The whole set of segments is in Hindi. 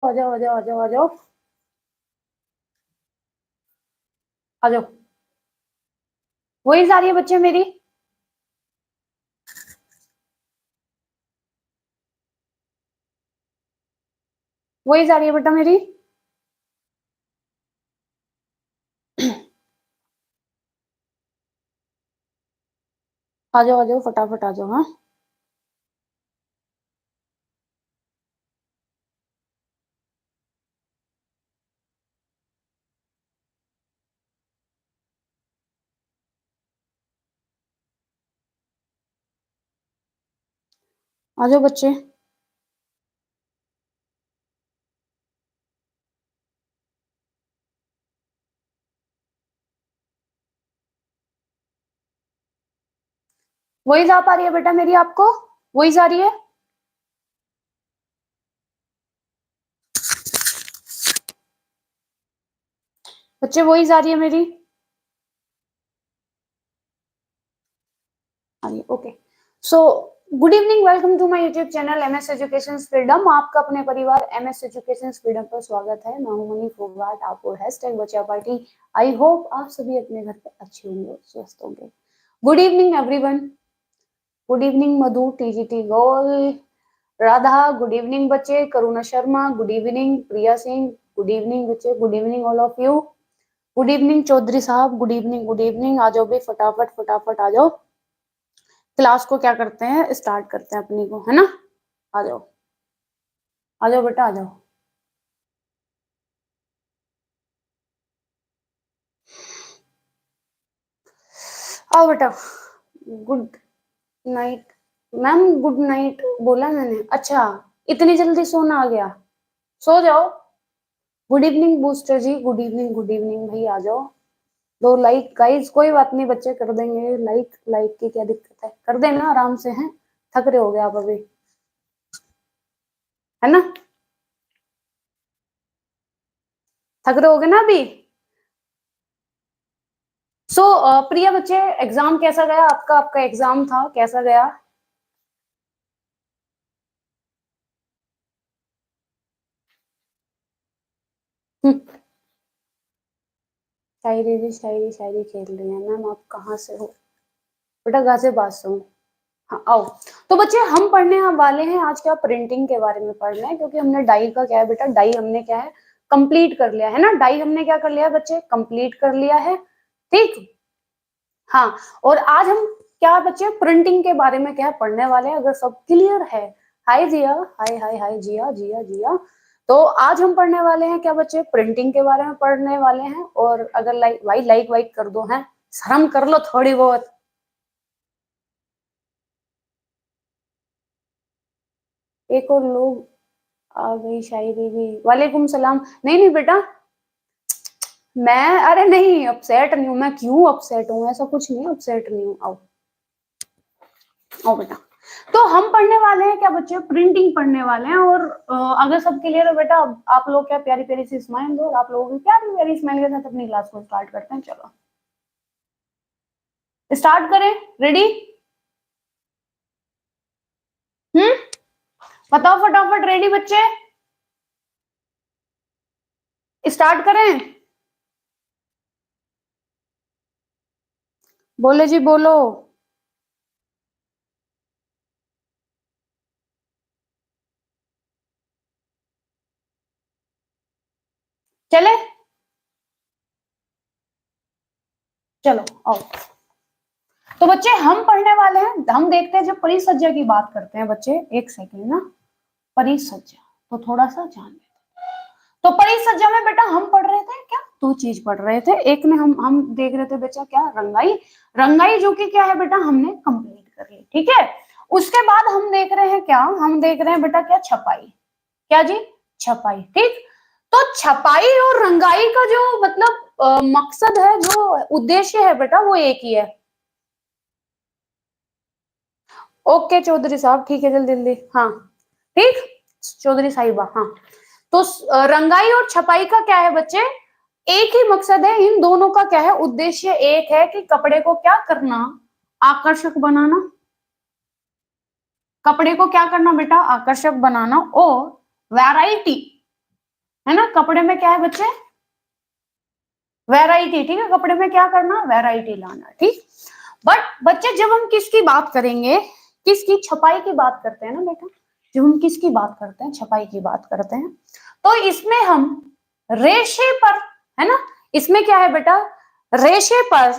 आ जाओ आ जाओ आ जाओ आ जाओ आ जाओ। वही आ रही है बच्चे मेरी। वही आ रही है बेटा मेरी। आ जाओ फटाफट आ जाओ। हाँ आ जाओ बच्चे। वही आ पा रही है बेटा मेरी आपको। वही आ रही है बच्चे। वही आ रही है मेरी। Okay so good evening, welcome to my YouTube channel MS education freedom. आपका अपने परिवार एमएस एजुकेशन फ्रीडम पर स्वागत है। मैं हूं मनी फोगाट, आपको हैशटैग बच्चा पार्टी। आई होप आप सभी अपने घर पे अच्छे होंगे, स्वस्थ होंगे। Good evening everyone. Good evening Madhu, TGT गोल, राधा, गुड इवनिंग बच्चे। Karuna Sharma, good evening. Priya Singh, good evening बच्चे। Good evening all of you. Good evening Chaudhary साहब, गुड इवनिंग गुड इवनिंग। आ जाओ भाई फटाफट फटाफट आ जाओ। क्लास को क्या करते हैं, स्टार्ट करते हैं अपनी को, है ना। आ जाओ बेटा आ जाओ। आओ बेटा। Good night ma'am, good night बोला मैंने। अच्छा, इतनी जल्दी सोना आ गया। सो जाओ। गुड इवनिंग बूस्टर जी, गुड इवनिंग भाई। आ जाओ। दो लाइक गाइस, कोई बात नहीं बच्चे, कर देंगे लाइक। लाइक की क्या दिक्कत है, कर देना आराम से। हैं थक रहे हो गए आप अभी, है ना। थक रहे होगे ना अभी। सो प्रिया बच्चे, एग्जाम कैसा गया आपका? आपका एग्जाम था, कैसा गया? शायरी जी, शायरी शायरी खेल रही है मैम। आप कहाँ से हो बेटा? गाजियाबाद से हूँ। हाँ आओ। तो बच्चे हम पढ़ने वाले हैं आज क्या, प्रिंटिंग के बारे में पढ़ना है। क्योंकि हमने डाई का क्या है बेटा, डाई हमने क्या है, कंप्लीट कर लिया है ना। डाई हमने क्या कर लिया है बच्चे, कंप्लीट कर लिया है। ठीक। हाँ। और आज हम क्या बच्चे, प्रिंटिंग के बारे में क्या पढ़ने वाले हैं, अगर सब क्लियर है। हाय जिया, हाय हाय हाय जिया जिया जिया। तो आज हम पढ़ने वाले हैं क्या बच्चे, प्रिंटिंग के बारे में पढ़ने वाले हैं। और अगर लाइक वाइक कर दो, है शर्म कर लो थोड़ी बहुत। एक और लोग आ गई शायरी भी। वालेकुम सलाम। नहीं नहीं बेटा, मैं अरे नहीं अपसेट नहीं हूँ। मैं क्यों अपसेट हूँ, ऐसा कुछ नहीं, अपसेट नहीं हूँ। आओ आओ बेटा। तो हम पढ़ने वाले हैं क्या बच्चे, प्रिंटिंग पढ़ने वाले हैं। और अगर सब क्लियर है बेटा, आप लोग क्या प्यारी प्यारी सी स्माइल दो। आप लोगों की प्यारी प्यारी स्माइल के साथ अपनी क्लास को स्टार्ट करते हैं। चलो स्टार्ट करें। रेडी? हम्म, बताओ फटाफट। रेडी बच्चे? स्टार्ट करें? बोले जी बोलो। चले चलो आओ। तो बच्चे हम पढ़ने वाले हैं, हम देखते हैं जब परिसज्जा की बात करते हैं बच्चे। एक सेकेंड ना। परिसज्जा तो थोड़ा सा जान लेते। तो परिसज्जा में बेटा हम पढ़ रहे थे क्या, दो चीज पढ़ रहे थे। एक में हम देख रहे थे बच्चा क्या, रंगाई। रंगाई जो कि क्या है बेटा, हमने कंप्लीट कर ली। ठीक है। उसके बाद हम देख रहे हैं क्या, हम देख रहे हैं बेटा क्या, छपाई। क्या जी? छपाई। ठीक। तो छपाई और रंगाई का जो मतलब मकसद है, जो उद्देश्य है बेटा, वो एक ही है। ओके चौधरी साहब, ठीक है जल्दी जल्दी। हाँ ठीक। चौधरी साहिबा, हाँ। तो रंगाई और छपाई का क्या है बच्चे, एक ही मकसद है। इन दोनों का क्या है, उद्देश्य एक है कि कपड़े को क्या करना, आकर्षक बनाना। कपड़े को क्या करना बेटा, आकर्षक बनाना। और वैरायटी, है ना। कपड़े में क्या है बच्चे, वैरायटी, ठीक है। कपड़े में क्या करना, वैरायटी लाना, ठीक। बट बच्चे जब हम किसकी बात करेंगे, किसकी, छपाई की बात करते हैं ना बेटा, जब हम किसकी बात करते हैं, छपाई की बात करते हैं, तो इसमें हम रेशे पर, है ना, इसमें क्या है बेटा, रेशे पर,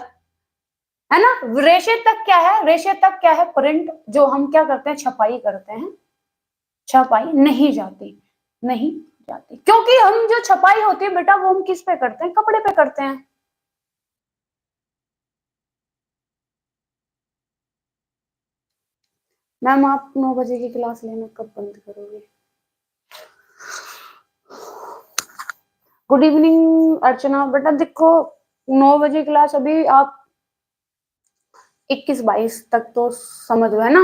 है ना, रेशे तक क्या है, रेशे तक क्या है, प्रिंट, जो हम क्या करते हैं, छपाई करते हैं, छपाई नहीं जाती, नहीं जाती, क्योंकि हम जो छपाई होती है बेटा, वो हम किस पे करते हैं, कपड़े पे करते हैं। मैम आप 9 बजे की क्लास लेना कब बंद करोगे? गुड इवनिंग अर्चना। बेटा देखो, 9 बजे क्लास अभी आप 21-22 तक तो समझ लो, है ना,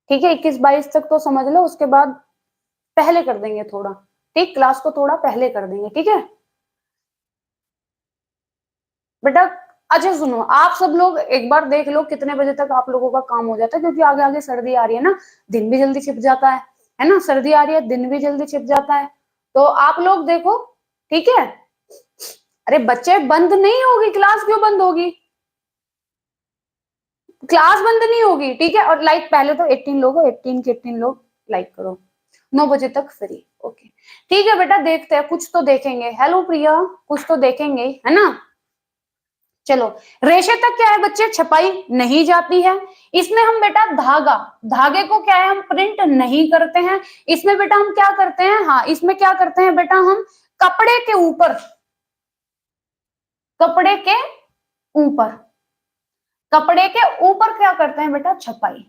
ठीक है, 21-22 तक तो समझ लो, उसके बाद पहले कर देंगे थोड़ा, ठीक, क्लास को थोड़ा पहले कर देंगे, ठीक है बेटा। अच्छा सुनो, आप सब लोग एक बार देख लो कितने बजे तक आप लोगों का काम हो जाता है, क्योंकि आगे आगे सर्दी आ रही है ना, दिन भी जल्दी छिप जाता है ना, सर्दी आ रही है, दिन भी जल्दी छिप जाता है, तो आप लोग देखो, ठीक है। अरे बच्चे, बंद नहीं होगी क्लास, क्यों बंद होगी, क्लास बंद नहीं होगी, ठीक है। और लाइक पहले तो 18 लोग हो, 18 के 18 लोग लाइक करो, 9 बजे तक फ्री, ओके, ठीक है बेटा, देखते हैं, कुछ तो देखेंगे। हेलो प्रिया, कुछ तो देखेंगे, है ना। चलो, रेशे तक क्या है बच्चे, छपाई नहीं जाती है। इसमें हम बेटा धागा, धागे को क्या है, हम प्रिंट नहीं करते हैं। इसमें बेटा हम क्या करते हैं, हाँ, इसमें क्या करते हैं बेटा, हम कपड़े के ऊपर, कपड़े के ऊपर, कपड़े के ऊपर क्या करते हैं बेटा, छपाई,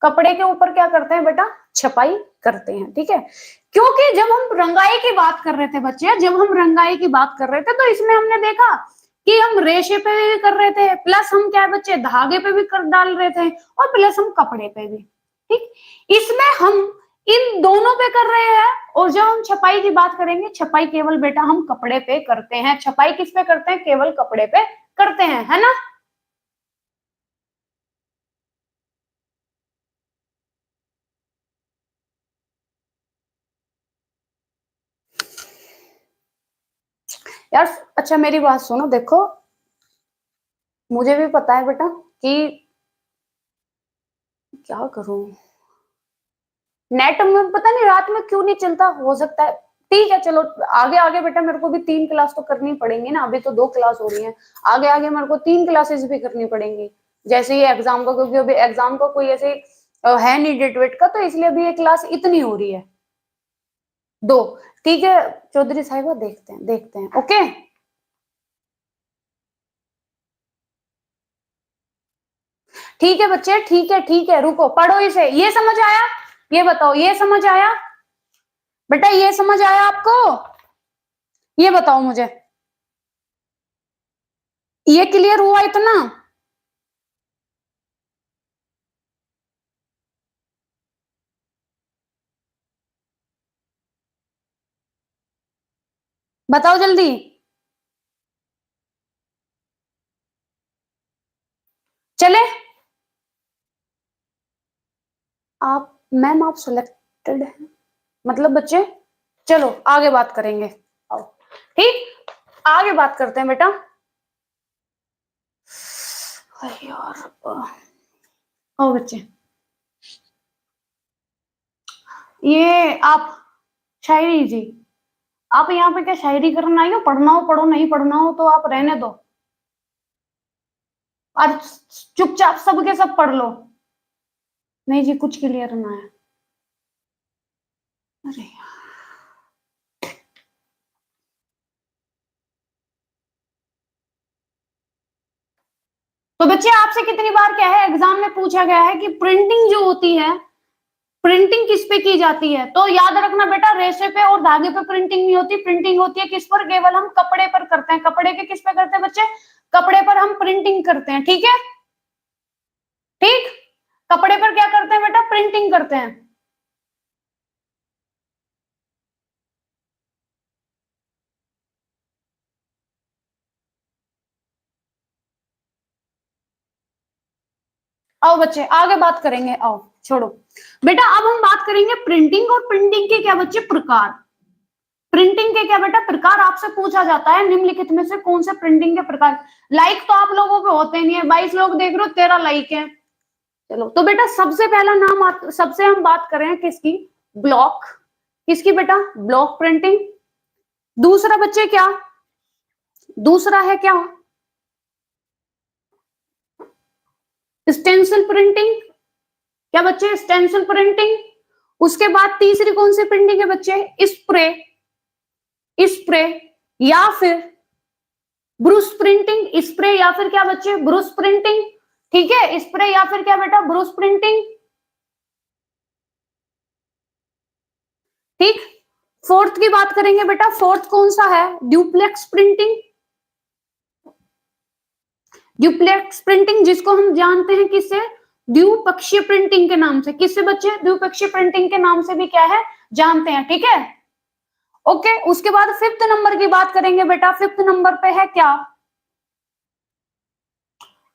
कपड़े के ऊपर क्या करते हैं बेटा, छपाई करते हैं, ठीक है। क्योंकि जब हम रंगाई की बात कर रहे थे बच्चे, जब हम रंगाई की बात कर रहे थे, तो इसमें हमने देखा कि हम रेशे पे भी कर रहे थे, प्लस हम क्या है बच्चे, धागे पे भी कर डाल रहे थे, और प्लस हम कपड़े पे भी, ठीक। इसमें हम इन दोनों पे कर रहे हैं, और जब हम छपाई की बात करेंगे, छपाई केवल बेटा हम कपड़े पे करते हैं, छपाई किस पे करते हैं, केवल कपड़े पे करते हैं, है ना। यार अच्छा मेरी बात सुनो, देखो मुझे भी पता है बेटा कि क्या करूं, नेट में पता नहीं रात में क्यों नहीं चलता, हो सकता है, ठीक है चलो, आगे आगे बेटा मेरे को भी 3 क्लास तो करनी पड़ेंगी ना, अभी तो 2 क्लास हो रही हैं, आगे आगे मेरे को 3 क्लासेस भी करनी पड़ेंगी, जैसे ये एग्जाम का, क्योंकि अभी एग्जाम का कोई ऐसे है नहीं डेट वेट का, तो इसलिए अभी ये क्लास इतनी हो रही है, 2, ठीक है चौधरी साहिबा, देखते हैं, देखते हैं, ओके। ठीक है बच्चे, ठीक है, ठीक है, रुको, पढ़ो इसे, ये समझ आया, ये बताओ, ये समझ आया बेटा, ये समझ आया आपको, ये बताओ मुझे, ये क्लियर हुआ इतना, बताओ जल्दी। चले, आप, मैम आप सिलेक्टेड हैं, मतलब बच्चे, चलो आगे बात करेंगे, आओ, ठीक, आगे बात करते हैं बेटा। अरे यार, आओ बच्चे, ये आप, शायरी जी, आप यहाँ पे क्या शायरी करना आई हो, पढ़ना हो पढ़ो, नहीं पढ़ना हो तो आप रहने दो, और चुपचाप सबके सब पढ़ लो। नहीं जी, कुछ क्लियर ना है, अरे तो बच्चे आपसे कितनी बार क्या है, एग्जाम में पूछा गया है कि प्रिंटिंग जो होती है, प्रिंटिंग किस पे की जाती है, तो याद रखना बेटा, रेशे पे और धागे पे प्रिंटिंग नहीं होती, प्रिंटिंग होती है किस पर, केवल हम कपड़े पर करते हैं, कपड़े के किस पे करते हैं बच्चे, कपड़े पर हम प्रिंटिंग करते हैं, ठीक है, ठीक, कपड़े पर क्या करते हैं बेटा, प्रिंटिंग करते हैं। आओ बच्चे आगे बात करेंगे, आओ, छोड़ो बेटा, अब हम बात करेंगे प्रिंटिंग, और प्रिंटिंग के क्या बच्चे प्रकार, प्रिंटिंग के क्या बेटा प्रकार आपसे पूछा जाता है, निम्नलिखित में से कौन से प्रिंटिंग के प्रकार। लाइक तो आप लोगों पे होते नहीं है, 22 लोग देख रहे हो, 13 लाइक है। चलो तो बेटा सबसे पहला नाम सबसे हम बात कर रहे हैं किसकी, ब्लॉक, किसकी बेटा, ब्लॉक प्रिंटिंग। दूसरा बच्चे क्या, दूसरा है क्या, स्टेंसिल प्रिंटिंग, क्या बच्चे, स्टेंसिल प्रिंटिंग। उसके बाद तीसरी कौन सी प्रिंटिंग है बच्चे, स्प्रे, स्प्रे या फिर ब्रूस प्रिंटिंग, स्प्रे या फिर क्या बच्चे, ब्रूस प्रिंटिंग। ठीक है, स्प्रे या फिर क्या बेटा, ब्रूस प्रिंटिंग। ठीक, फोर्थ की बात करेंगे बेटा, फोर्थ कौन सा है, ड्यूप्लेक्स प्रिंटिंग, ड्यूप्लेक्स प्रिंटिंग जिसको हम जानते हैं किससे, द्विपक्षीय प्रिंटिंग के नाम से, किससे बच्चे, द्विपक्षीय प्रिंटिंग के नाम से भी क्या है जानते हैं। ठीक है, ओके। उसके बाद फिफ्थ नंबर की बात करेंगे बेटा, फिफ्थ नंबर पे है क्या,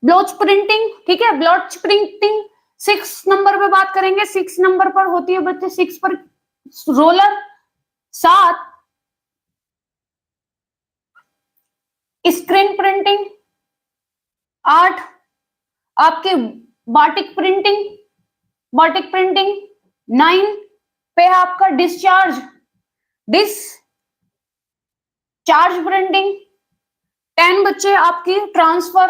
ब्लॉच प्रिंटिंग। ठीक है, ब्लॉच प्रिंटिंग। सिक्स नंबर पे बात करेंगे, सिक्स नंबर पर होती है बच्चे, सिक्स पर रोलर। सात स्क्रीन प्रिंटिंग। आठ आपके बाटिक प्रिंटिंग, बाटिक प्रिंटिंग। 9 पे है आपका डिस्चार्ज, डिस्चार्ज प्रिंटिंग। 10 बच्चे आपकी ट्रांसफर,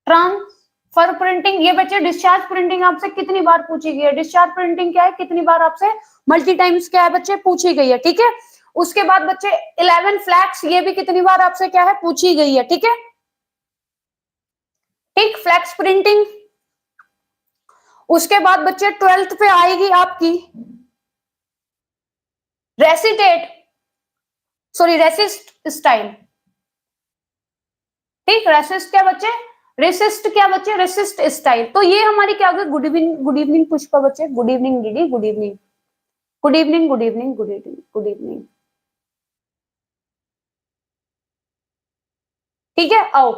ट्रांसफर प्रिंटिंग। ये बच्चे डिस्चार्ज प्रिंटिंग आपसे कितनी बार पूछी गई है, डिस्चार्ज प्रिंटिंग क्या है, कितनी बार आपसे मल्टी टाइम्स क्या है बच्चे पूछी गई है। ठीक है, उसके बाद बच्चे 11 फ्लैक्स, ये भी कितनी बार आपसे क्या है पूछी गई है। ठीक है, ठीक, फ्लैक्स प्रिंटिंग। उसके बाद बच्चे 12th पे आएगी आपकी रेसिटेट, सॉरी रेसिस्ट स्टाइल। ठीक, रेसिस्ट क्या बच्चे, रेसिस्ट क्या बच्चे, रेसिस्ट स्टाइल। तो ये हमारी क्या होगी, good evening, good evening Pushpa बच्चे, गुड इवनिंग दीदी, good evening, good evening, good evening, good evening, good evening. ठीक है, आओ।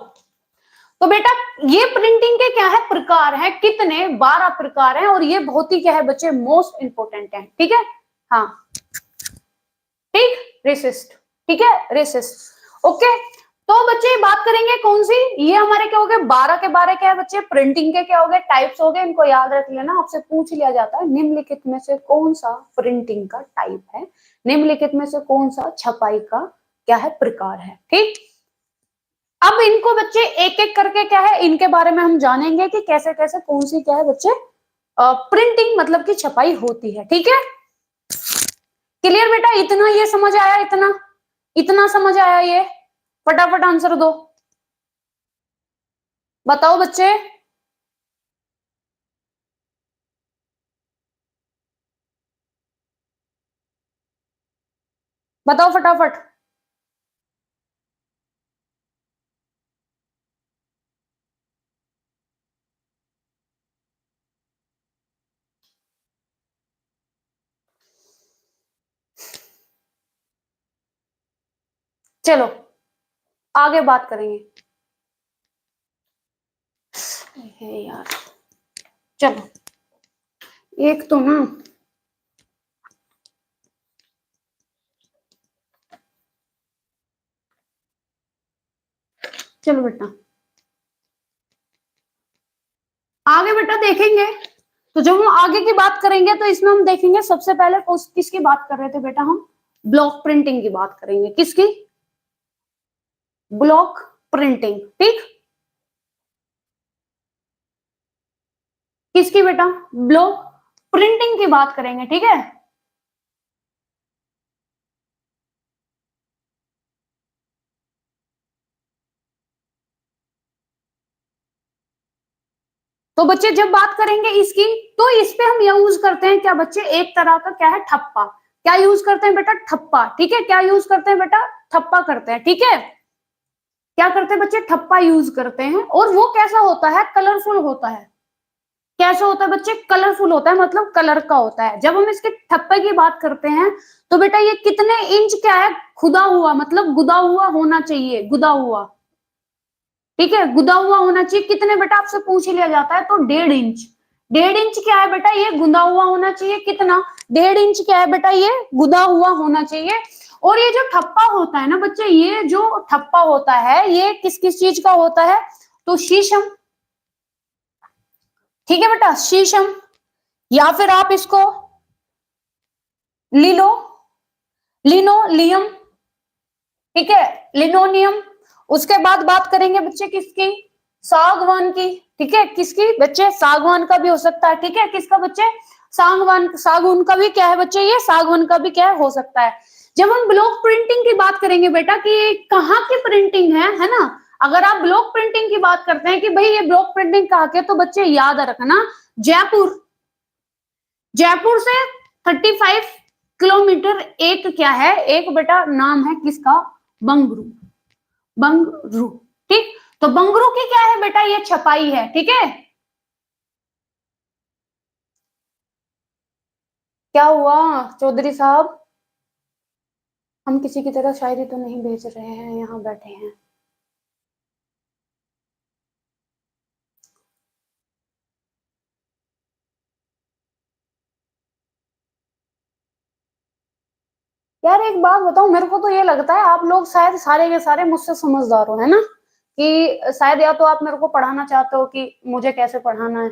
तो बेटा ये प्रिंटिंग के क्या है प्रकार है, कितने, 12 प्रकार हैं, और ये बहुत ही क्या है बच्चे मोस्ट इंपोर्टेंट है। ठीक है, हाँ, ठीक, रेसिस्ट। ठीक है, रेसिस्ट। ओके, तो बच्चे बात करेंगे कौन सी, ये हमारे क्या हो गए 12 के 12 क्या है बच्चे, प्रिंटिंग के क्या हो गए टाइप्स हो गए। इनको याद रख लेना, आपसे पूछ लिया जाता है निम्नलिखित में से कौन सा प्रिंटिंग का टाइप है, निम्नलिखित में से कौन सा छपाई का क्या है प्रकार है। ठीक, अब इनको बच्चे एक एक करके क्या है इनके बारे में हम जानेंगे कि कैसे कैसे कौन सी क्या है बच्चे प्रिंटिंग मतलब की छपाई होती है। ठीक है, क्लियर बेटा, इतना ये समझ आया, इतना इतना समझ आया, ये फटाफट आंसर दो, बताओ बच्चे। बताओ फटाफट। चलो आगे बात करेंगे, है यार। चलो एक तो ना, चलो बेटा आगे बेटा देखेंगे। तो जब हम आगे की बात करेंगे तो इसमें हम देखेंगे सबसे पहले किसकी बात कर रहे थे बेटा, हम ब्लॉक प्रिंटिंग की बात करेंगे, किसकी, ब्लॉक प्रिंटिंग। ठीक, किसकी बेटा, ब्लॉक प्रिंटिंग की बात करेंगे। ठीक है, तो बच्चे जब बात करेंगे इसकी, तो इस पे हम यूज करते हैं क्या बच्चे, एक तरह का क्या है ठप्पा, क्या यूज करते हैं बेटा, ठप्पा। ठीक है, क्या यूज करते हैं बेटा, ठप्पा करते हैं। ठीक है, क्या करते हैं बच्चे, ठप्पा यूज करते हैं, और वो कैसा होता है, कलरफुल होता है। कैसा होता है बच्चे, कलरफुल होता है, मतलब कलर का होता है। जब हम इसके ठप्पे की बात करते हैं तो बेटा ये कितने इंच क्या है, खुदा हुआ, मतलब गुदा हुआ होना चाहिए, गुदा हुआ। ठीक है, गुदा हुआ होना चाहिए, कितने बेटा आपसे पूछ लिया जाता है तो 1.5 इंच। 1.5 इंच क्या है बेटा, ये गुंदा हुआ होना चाहिए, कितना, 1.5 इंच क्या है बेटा, ये गुदा हुआ होना चाहिए। और ये जो ठप्पा होता है ना बच्चे, ये जो ठप्पा होता है ये किस किस चीज का होता है, तो शीशम, ठीक है बेटा, शीशम, या फिर आप इसको लिनो, लिनोलियम, ठीक है, लिनोनियम। उसके बाद बात करेंगे बच्चे किसकी, सागवान की, ठीक है, किसकी बच्चे, सागवान का भी हो सकता है, ठीक है, किसका बच्चे, सागवान, सागवान का भी क्या है बच्चे, ये सागवान का भी क्या है, हो सकता है। जब हम ब्लॉक प्रिंटिंग की बात करेंगे बेटा कि कहाँ की प्रिंटिंग है ना, अगर आप ब्लॉक प्रिंटिंग की बात करते हैं कि भाई ये ब्लॉक प्रिंटिंग कहाँ के, तो बच्चे याद रखना जयपुर, जयपुर से 35 किलोमीटर एक क्या है, एक बेटा नाम है किसका, बंगरू, बंगरू, ठीक। तो बंगरू की क्या है बेटा, ये छपाई है, ठीक है। क्या हुआ चौधरी साहब, हम किसी की तरह शायरी तो नहीं बेच रहे हैं, यहाँ बैठे हैं। यार एक बात बताओ, मेरे को तो ये लगता है आप लोग शायद सारे के सारे मुझसे समझदार हो, है ना, कि शायद या तो आप मेरे को पढ़ाना चाहते हो कि मुझे कैसे पढ़ाना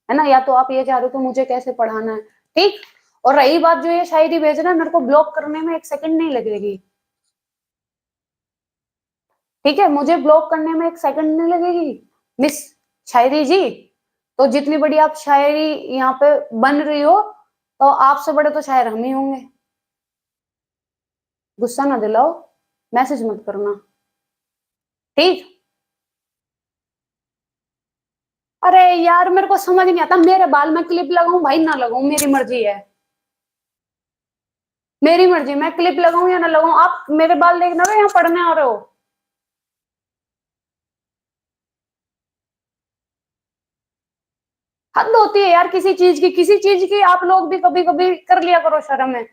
है ना, या तो आप ये चाह रहे हो कि मुझे कैसे पढ़ाना है, ठीक। और रही बात जो ये शायरी भेजना, मेरे को ब्लॉक करने में 1 सेकंड नहीं लगेगी, ठीक है, मुझे ब्लॉक करने में 1 सेकंड नहीं लगेगी मिस शायरी जी। तो जितनी बड़ी आप शायरी यहाँ पे बन रही हो, तो आपसे बड़े तो शायर हम ही होंगे। गुस्सा ना दिलाओ, मैसेज मत करना, ठीक। अरे यार मेरे को समझ नहीं आता, मेरे बाल में क्लिप लगाऊं भाई ना लगाऊं, मेरी मर्जी है, मेरी मर्जी, मैं क्लिप लगाऊं या ना लगाऊं, आप मेरे बाल देखना रहे यहाँ पढ़ने आ रहे हो। हद होती है यार किसी चीज की, किसी चीज की आप लोग भी कभी कभी कर लिया करो, शर्म है।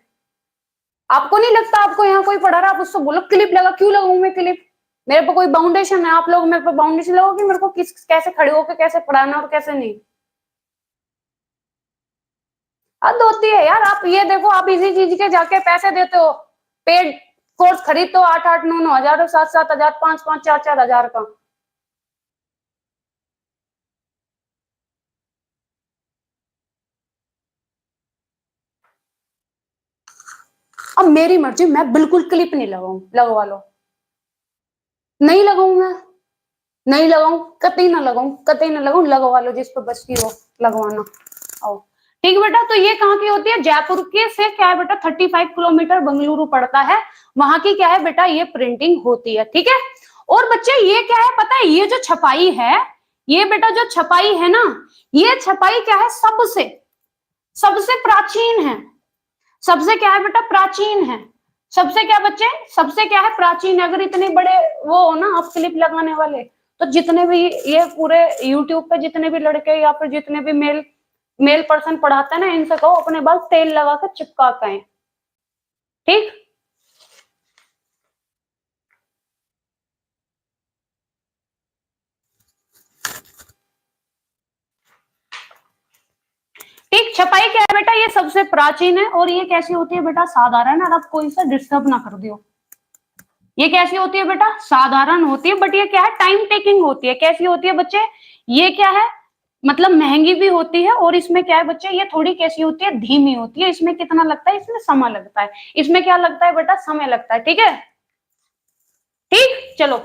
आपको नहीं लगता आपको यहाँ कोई पढ़ा रहा, आप उसको बोलो क्लिप लगा, क्यों लगाऊं मैं क्लिप, मेरे पे कोई बाउंडेशन है, आप लोग मेरे पे बाउंडेशन लगाओ कि मेरे को किस कैसे खड़े होकर कैसे पढ़ाना और कैसे नहीं। हद होती है यार, आप ये देखो, आप इसी चीज के जाके पैसे देते हो, पेड कोर्स खरीदते हो 8-8 9 9 हजार, 7 7 हजार, 5 5 4 4 हजार का। अब मेरी मर्जी, मैं बिल्कुल क्लिप नहीं लगाऊं, लगवा लो, नहीं लगाऊं मैं, नहीं लगाऊं, कतई ना लगाऊं, कतई ना लगाऊं, लगवा लो जिस पर बचती हो लगवाना। आओ, ठीक है बेटा, तो ये कहाँ की होती है, जयपुर के से क्या है बेटा, 35 किलोमीटर बंगलुरु पड़ता है, वहां की क्या है बेटा, ये प्रिंटिंग होती है, ठीक है। और बच्चे ये क्या है पता है, ये जो छपाई है, ये बेटा जो छपाई है ना, ये छपाई क्या है, सबसे सबसे प्राचीन है, सबसे क्या है बेटा, प्राचीन है, सबसे क्या बच्चे, सबसे क्या है, प्राचीन है। अगर इतने बड़े वो हो ना आप क्लिप लगाने वाले, तो जितने भी ये पूरे यूट्यूब पे जितने भी लड़के या फिर जितने भी मेल मेल पर्सन पढ़ाते हैं ना, इनसे कहो अपने बाल तेल लगा कर चिपका के, ठीक। ठीक, छपाई क्या है बेटा, ये सबसे प्राचीन है, और ये कैसी होती है बेटा, साधारण, और आप कोई सा डिस्टर्ब ना कर दियो। ये कैसी होती है बेटा, साधारण होती है, बट ये क्या है, टाइम टेकिंग होती है। कैसी होती है बच्चे, ये क्या है, मतलब महंगी भी होती है, और इसमें क्या है बच्चे, ये थोड़ी कैसी होती है, धीमी होती है। इसमें कितना लगता है, इसमें समय लगता है, इसमें क्या लगता है बेटा, समय लगता है, ठीक है, ठीक। चलो,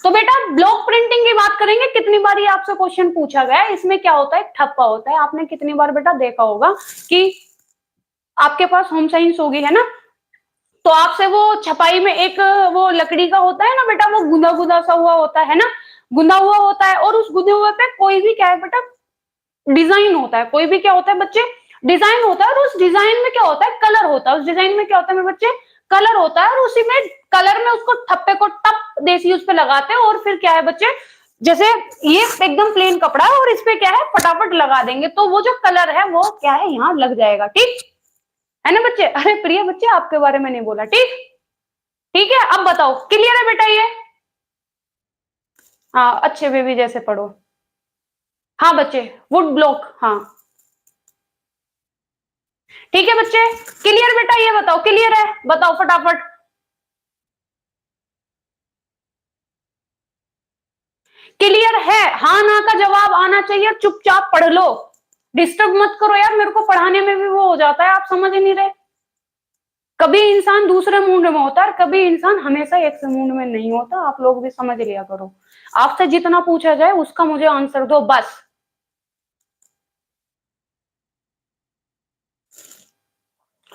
तो बेटा ब्लॉक प्रिंटिंग की बात करेंगे, कितनी बार ये आपसे क्वेश्चन पूछा गया है, इसमें क्या होता है, ठप्पा होता है। आपने कितनी बार बेटा देखा होगा कि आपके पास होम साइंस होगी, है ना, तो आपसे वो छपाई में एक वो लकड़ी का होता है ना बेटा, वो गुंदा गुंदा सा हुआ होता है ना, गुंदा हुआ होता है, और उस गुंदे हुए पे कोई भी क्या है बेटा, डिजाइन होता है, कोई भी क्या होता है बच्चे, डिजाइन होता है, और उस डिजाइन में क्या होता है, कलर होता है, उस डिजाइन में क्या होता है मेरे बच्चे, कलर होता है, और उसी में कलर में उसको ठप्पे को टप देसी उस पे लगाते हैं, और फिर क्या है बच्चे, जैसे ये एकदम प्लेन कपड़ा है और इस पे क्या है फटाफट लगा देंगे, तो वो जो कलर है वो क्या है यहाँ लग जाएगा, ठीक है ना बच्चे। अरे प्रिय बच्चे, आपके बारे में नहीं बोला, ठीक, ठीक है। अब बताओ क्लियर है बेटा ये, हाँ अच्छे बेबी जैसे पढ़ो। हाँ बच्चे, वुड ब्लॉक, हाँ ठीक है बच्चे, क्लियर बेटा? ये बताओ क्लियर है, बताओ फटाफट। क्लियर है? हाँ ना का जवाब आना चाहिए, चुपचाप पढ़ लो, डिस्टर्ब मत करो यार, मेरे को पढ़ाने में भी वो हो जाता है, आप समझ ही नहीं रहे। कभी इंसान दूसरे मूड में होता है, कभी इंसान हमेशा एक से मूड में नहीं होता, आप लोग भी समझ लिया करो। आपसे जितना पूछा जाए उसका मुझे आंसर दो बस।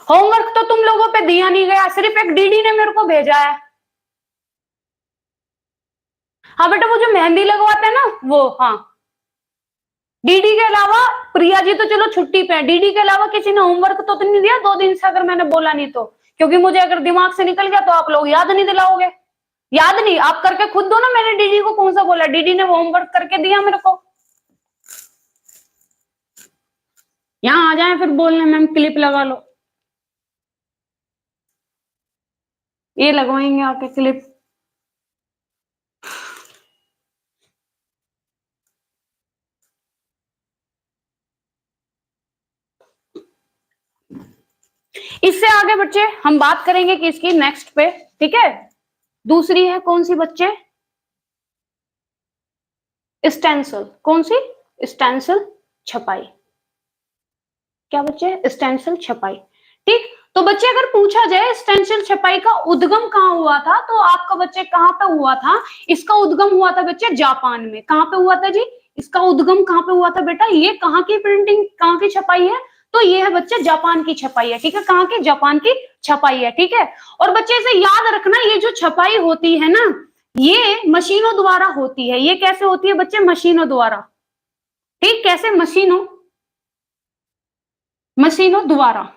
होमवर्क तो तुम लोगों पे दिया नहीं गया, सिर्फ एक डीडी ने मेरे को भेजा है। हाँ बेटा, वो जो मेहंदी लगवाते हैं ना वो, हाँ। डीडी के अलावा प्रिया जी तो चलो छुट्टी पे है, डीडी के अलावा किसी ने होमवर्क तो नहीं दिया 2 दिन से, अगर मैंने बोला नहीं तो, क्योंकि मुझे अगर दिमाग से निकल गया तो आप लोग याद नहीं दिलाओगे। याद नहीं, आप करके खुद दो ना, मैंने डीडी को कौन सा बोला, डीडी ने वो होमवर्क करके दिया मेरे को। यहाँ आ जाए फिर बोलने, मैम क्लिप लगा लो, ये लगवाएंगे आके क्लिप। इससे आगे बच्चे हम बात करेंगे कि इसकी नेक्स्ट पे, ठीक है। दूसरी है कौन सी बच्चे? स्टेंसिल। कौन सी? स्टेंसिल छपाई। क्या बच्चे? स्टेंसिल छपाई। ठीक, तो बच्चे अगर पूछा जाए स्टेंसिल छपाई का उद्गम कहाँ हुआ था, तो आपका बच्चे कहाँ पे हुआ था? इसका उद्गम हुआ था बच्चे जापान में। कहाँ पे हुआ था जी? इसका उद्गम कहाँ पे हुआ था बेटा? ये कहाँ की प्रिंटिंग, कहाँ की छपाई है? तो ये है बच्चे जापान की छपाई है, ठीक है। कहाँ की? जापान की छपाई है, ठीक है। और बच्चे इसे याद रखना, ये जो छपाई होती है ना, ये मशीनों द्वारा होती है। ये कैसे होती है बच्चे? मशीनों द्वारा। ठीक, कैसे? मशीनों द्वारा,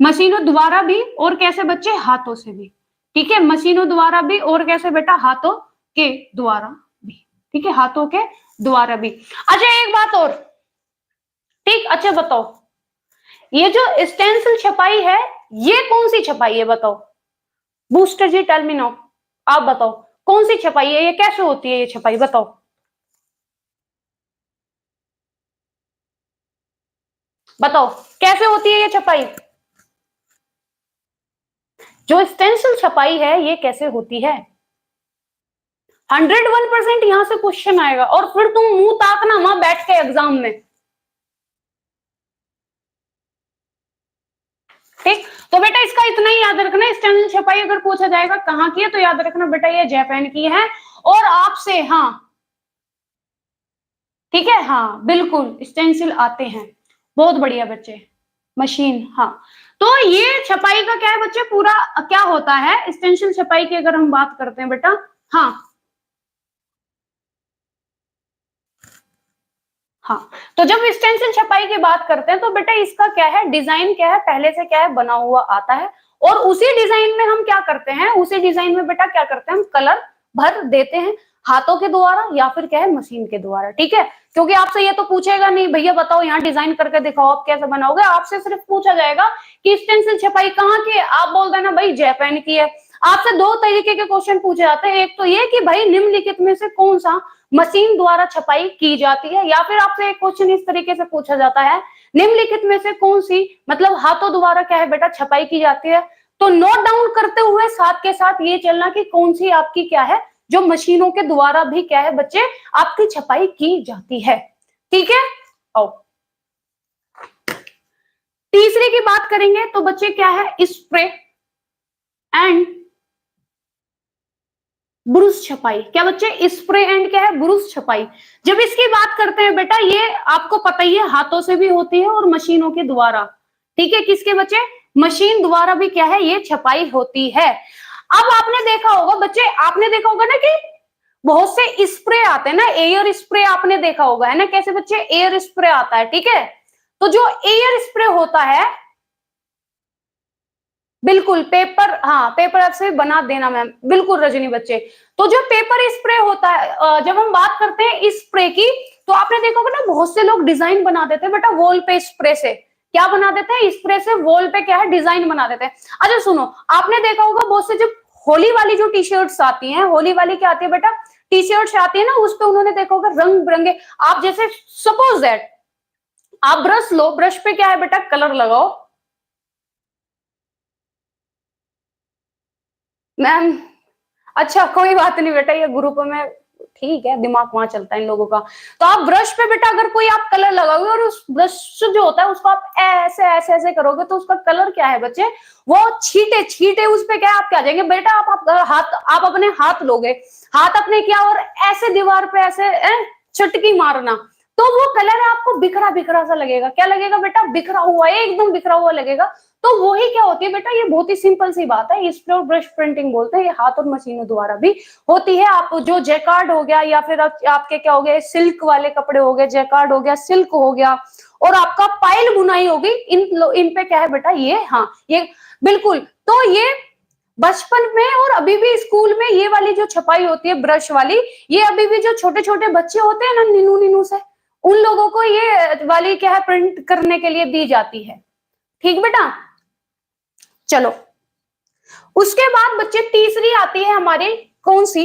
मशीनों द्वारा भी, और कैसे बच्चे? हाथों से भी। ठीक है, मशीनों द्वारा भी, और कैसे बेटा? हाथों के द्वारा भी। ठीक है, हाथों के द्वारा भी। अच्छा एक बात और, ठीक, अच्छा बताओ, ये जो स्टेंसिल छपाई है, ये कौन सी छपाई है बताओ? बूस्टर जी टेल मी नाउ, आप बताओ कौन सी छपाई है, ये कैसे होती है ये छपाई, बताओ। बताओ कैसे होती है ये छपाई? जो स्टेंसिल छपाई है ये कैसे होती है? 101% यहां से क्वेश्चन आएगा, और फिर तुम मुंह ताकना वहां बैठ के एग्जाम में। ठीक, तो बेटा इसका इतना ही याद रखना, स्टेंसिल छपाई अगर पूछा जाएगा कहाँ की है, तो याद रखना बेटा ये जापान की है। और आपसे, हाँ ठीक है, हाँ बिल्कुल स्टेंसिल आते हैं। बहुत बढ़िया बच्चे, मशीन, हाँ। तो ये छपाई का क्या है बच्चे, पूरा क्या होता है स्टेंसिल छपाई की अगर हम बात करते हैं बेटा, हाँ हाँ। तो जब स्टेंसिल छपाई की बात करते हैं तो बेटा इसका क्या है, डिजाइन क्या है, पहले से क्या है बना हुआ आता है, और उसी डिजाइन में हम क्या करते हैं, उसी डिजाइन में बेटा क्या करते हैं, हम कलर भर देते हैं, हाथों के द्वारा या फिर क्या है मशीन के द्वारा। ठीक है, क्योंकि आपसे ये तो पूछेगा नहीं भैया बताओ यहाँ डिजाइन करके दिखाओ आप कैसे बनाओगे, आपसे सिर्फ पूछा जाएगा कि स्टेंसिल छपाई कहाँ की है, आप बोल देना भाई जापान की है। आपसे दो तरीके के क्वेश्चन पूछे जाते हैं, एक तो ये कि भाई निम्नलिखित में से कौन सा मशीन द्वारा छपाई की जाती है, या फिर आपसे एक क्वेश्चन इस तरीके से पूछा जाता है निम्नलिखित में से कौन सी मतलब हाथों द्वारा क्या है बेटा छपाई की जाती है। तो नोट डाउन करते हुए साथ के साथ ये चलना कि कौन सी आपकी क्या है जो मशीनों के द्वारा भी क्या है बच्चे आपकी छपाई की जाती है। ठीक है, आओ तीसरे की बात करेंगे तो बच्चे क्या है, स्प्रे एंड ब्रुश छपाई। क्या बच्चे? स्प्रे एंड क्या है, ब्रुश छपाई। जब इसकी बात करते हैं बेटा, ये आपको पता ही है हाथों से भी होती है और मशीनों के द्वारा। ठीक है, किसके बच्चे? मशीन द्वारा भी क्या है ये छपाई होती है। अब आपने देखा होगा बच्चे, आपने देखा होगा ना कि बहुत से स्प्रे आते हैं ना, एयर स्प्रे आपने देखा होगा है ना, कैसे बच्चे एयर स्प्रे आता है। ठीक है, तो जो एयर स्प्रे होता है, बिल्कुल पेपर, हाँ पेपर ऐप से बना देना मैम, बिल्कुल रजनी बच्चे। तो जो पेपर स्प्रे होता है, जब हम बात करते हैं स्प्रे की, तो आपने देखा होगा ना बहुत से लोग डिजाइन बना देते हैं बेटा वॉल पे स्प्रे से। क्या बना देते हैं? स्प्रे से वॉल पे क्या है डिजाइन बना देते हैं। अच्छा सुनो, आपने देखा होगा बहुत से जब होली वाली जो टी शर्ट्स आती हैं, होली वाली क्या आती है बेटा, टी शर्ट्स आती है ना, उस पे उन्होंने देखा होगा रंग बिरंगे, आप जैसे सपोज दैट आप ब्रश लो, ब्रश पे क्या है बेटा, कलर लगाओ। मैम अच्छा कोई बात नहीं बेटा, ये ग्रुप में ठीक है, दिमाग वहां चलता है इन लोगों का। तो आप ब्रश पे बेटा अगर कोई आप कलर लगाओगे और उस ब्रश जो होता है उसको आप ऐसे ऐसे ऐसे करोगे तो उसका कलर क्या है बच्चे, वो छींटे छींटे उस पे क्या है, आप क्या जाएंगे बेटा, आप हाथ, आप अपने हाथ लोगे, हाथ अपने क्या, और ऐसे दीवार पे ऐसे चुटकी मारना, तो वो कलर आपको बिखरा बिखरा सा लगेगा। क्या लगेगा बेटा, बिखरा हुआ, एकदम बिखरा हुआ लगेगा। तो वही क्या होती है बेटा, ये बहुत ही सिंपल सी बात है, इस पे ब्रश प्रिंटिंग बोलते हैं, ये हाथ और मशीनों द्वारा भी होती है। आप जो जैकार्ड हो गया या फिर आपके क्या हो गए, सिल्क वाले कपड़े हो गए, जैकार्ड हो गया, सिल्क हो गया, और आपका पायल बुनाई होगी, इन पे क्या है बेटा, ये हाँ ये बिल्कुल। तो ये बचपन में और अभी भी स्कूल में ये वाली जो छपाई होती है ब्रश वाली, ये अभी भी जो छोटे छोटे बच्चे होते हैं ना, नीनू नीनू से, उन लोगों को ये वाली क्या है प्रिंट करने के लिए दी जाती है। ठीक बेटा, चलो उसके बाद बच्चे तीसरी आती है हमारी, कौन सी,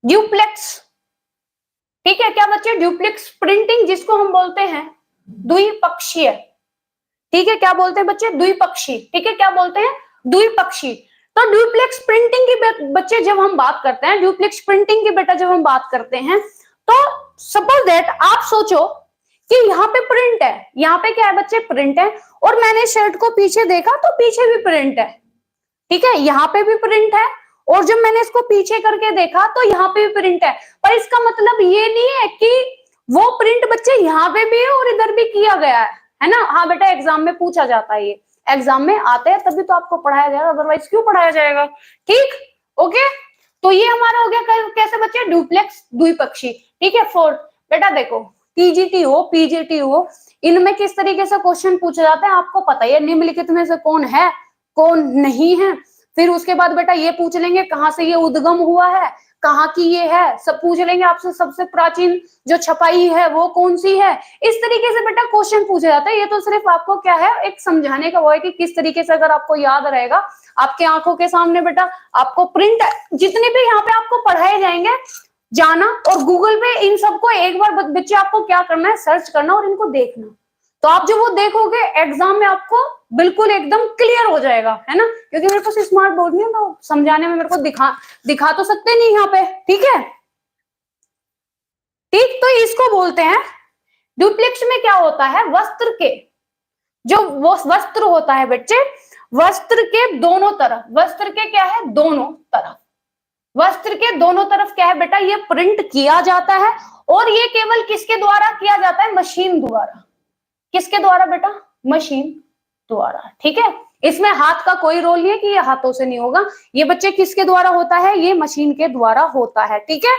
ड्यूप्लेक्स। ठीक है क्या बच्चे, ड्यूप्लेक्स प्रिंटिंग जिसको हम बोलते हैं द्विपक्षीय। ठीक है क्या बोलते हैं बच्चे, द्विपक्षी। ठीक है क्या बोलते हैं, द्विपक्षी। तो ड्यूप्लेक्स प्रिंटिंग की बच्चे जब हम बात करते हैं, ड्यूप्लेक्स प्रिंटिंग की बेटा जब हम बात करते हैं, तो सपोज दैट आप सोचो कि यहाँ पे प्रिंट है, यहाँ पे क्या है बच्चे, प्रिंट है, और मैंने शर्ट को पीछे देखा तो पीछे भी प्रिंट है। ठीक है, यहाँ पे भी प्रिंट है, और जब मैंने इसको पीछे करके देखा तो यहाँ पे भी प्रिंट है। पर इसका मतलब ये नहीं है कि वो प्रिंट बच्चे यहाँ पे भी है और इधर भी किया गया है ना। हाँ बेटा, एग्जाम में पूछा जाता है, ये एग्जाम में आते हैं तभी तो आपको पढ़ाया जाएगा, अदरवाइज क्यों पढ़ाया जाएगा। ठीक, ओके। तो ये हमारा हो गया कैसे बच्चे, डुप्लेक्स, द्विपक्षी। ठीक है, फोर्थ बेटा देखो, टीजीटी हो पीजीटी हो, इनमें किस तरीके से क्वेश्चन पूछे जाते हैं आपको पता ही है, निम्नलिखित में से कौन है कौन नहीं है। फिर उसके बाद बेटा ये पूछ लेंगे कहाँ से ये उद्गम हुआ है, कहाँ की ये है, सब पूछ लेंगे आपसे, सबसे प्राचीन जो छपाई है वो कौन सी है। इस तरीके से बेटा क्वेश्चन पूछे जाता है। ये तो सिर्फ आपको क्या है, एक समझाने का वो है कि किस तरीके से अगर आपको याद रहेगा, आपके आंखों के सामने बेटा आपको प्रिंट, जितने भी यहाँ पे आपको पढ़ाए जाएंगे जाना, और गूगल पे इन सबको एक बार बच्चे आपको क्या करना है, सर्च करना और इनको देखना। तो आप जो वो देखोगे एग्जाम में आपको बिल्कुल एकदम क्लियर हो जाएगा, है ना। क्योंकि मेरे पास स्मार्ट बोर्ड नहीं है तो समझाने में मेरे को दिखा तो सकते नहीं यहाँ पे। ठीक है, ठीक, तो इसको बोलते हैं डुप्लेक्स में क्या होता है, वस्त्र के जो वो वस्त्र होता है बच्चे, वस्त्र के दोनों तरफ, वस्त्र के क्या है, दोनों तरफ, वस्त्र के दोनों तरफ क्या है बेटा, ये प्रिंट किया जाता है। और ये केवल किसके द्वारा किया जाता है, मशीन द्वारा। किसके द्वारा बेटा, मशीन द्वारा। ठीक है, इसमें हाथ का कोई रोल नहीं है कि ये हाथों से नहीं होगा, ये बच्चे किसके द्वारा होता है, ये मशीन के द्वारा होता है। ठीक है,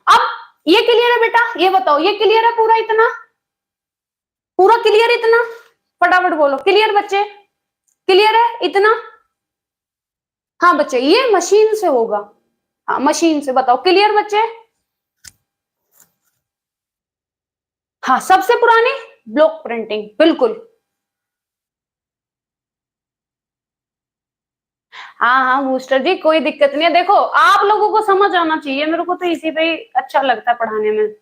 अब ये क्लियर है बेटा, ये बताओ ये क्लियर है पूरा, इतना पूरा क्लियर, इतना फटाफट बोलो, क्लियर बच्चे, क्लियर है इतना। हाँ बच्चे, ये मशीन से होगा, हाँ मशीन से, बताओ क्लियर बच्चे। हाँ, सबसे पुरानी ब्लॉक प्रिंटिंग, बिल्कुल। हाँ हाँ बूस्टर जी, कोई दिक्कत नहीं है, देखो आप लोगों को समझ आना चाहिए, मेरे को तो इसी पे ही अच्छा लगता है पढ़ाने में।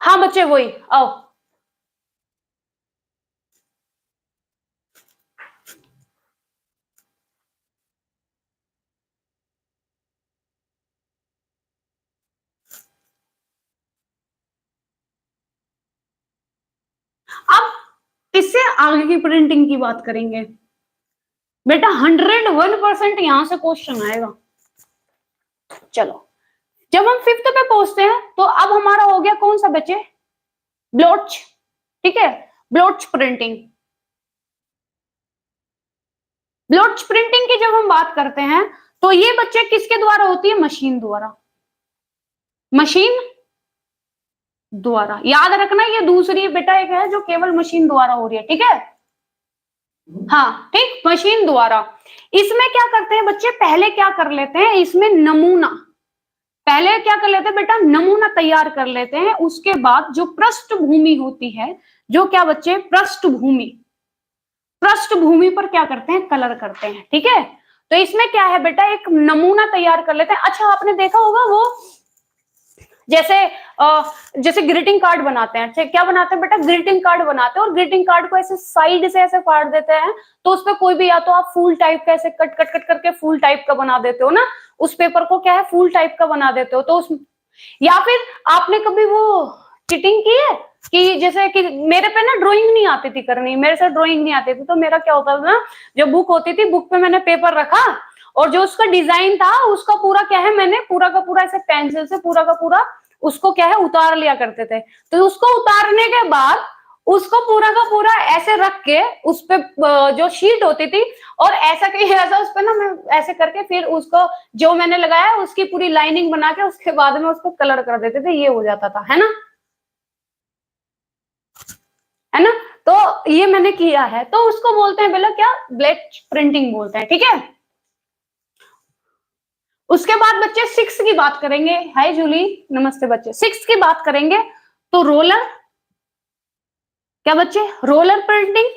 हाँ बच्चे वही, आओ। अब इससे आगे की प्रिंटिंग की बात करेंगे बेटा, 101% यहां से क्वेश्चन आएगा। चलो, जब हम फिफ्थ पे पहुंचते हैं तो अब हमारा हो गया कौन सा बच्चे, ब्लॉच। ठीक है, ब्लॉच प्रिंटिंग। ब्लॉच प्रिंटिंग की जब हम बात करते हैं तो ये बच्चे किसके द्वारा होती है, मशीन द्वारा, मशीन द्वारा। याद रखना ये दूसरी बेटा एक है जो केवल मशीन द्वारा हो रही है। ठीक है, हाँ ठीक, मशीन द्वारा। इसमें क्या करते हैं बच्चे, पहले क्या कर लेते हैं, इसमें नमूना, पहले क्या कर लेते हैं बेटा, नमूना तैयार कर लेते हैं। उसके बाद जो पृष्ठभूमि होती है, जो क्या बच्चे, पृष्ठभूमि, पृष्ठभूमि पर क्या करते हैं, कलर करते हैं। ठीक है, तो इसमें क्या है बेटा, एक नमूना तैयार कर लेते हैं। अच्छा आपने देखा होगा वो जैसे ग्रीटिंग कार्ड बनाते हैं, क्या बनाते हैं बेटा, ग्रीटिंग कार्ड बनाते हैं, और ग्रीटिंग कार्ड को ऐसे साइड से ऐसे फाड़ देते हैं, तो उसपे कोई भी, या तो आप फूल टाइप का ऐसे कट कट कट करके फूल टाइप का बना देते हो ना, उस पेपर को क्या है फूल टाइप का बना देते हो। तो उस, या फिर आपने कभी वो चीटिंग की है कि जैसे कि मेरे पे ना ड्राइंग नहीं आती थी करनी, मेरे से ड्राइंग नहीं आती थी, तो मेरा क्या होता था ना, जो बुक होती थी, बुक पे मैंने पेपर रखा, और जो उसका डिजाइन था उसका पूरा क्या है, मैंने पूरा का पूरा ऐसे पेंसिल से पूरा का पूरा उसको क्या है उतार लिया करते थे। तो उसको उतारने के बाद उसको पूरा का पूरा ऐसे रख के उस पे जो शीट होती थी, और ऐसा उस पे ना मैं ऐसे करके फिर उसको जो मैंने लगाया उसकी पूरी लाइनिंग बना के उसके बाद में उसको कलर कर देते थे, ये हो जाता था, है ना, है ना। तो ये मैंने किया है, तो उसको बोलते हैं बेला क्या, ब्लैक प्रिंटिंग बोलते हैं, ठीक है। उसके बाद बच्चे सिक्स की बात करेंगे। हाय जूली, नमस्ते बच्चे। सिक्स की बात करेंगे तो रोलर, क्या बच्चे, रोलर प्रिंटिंग।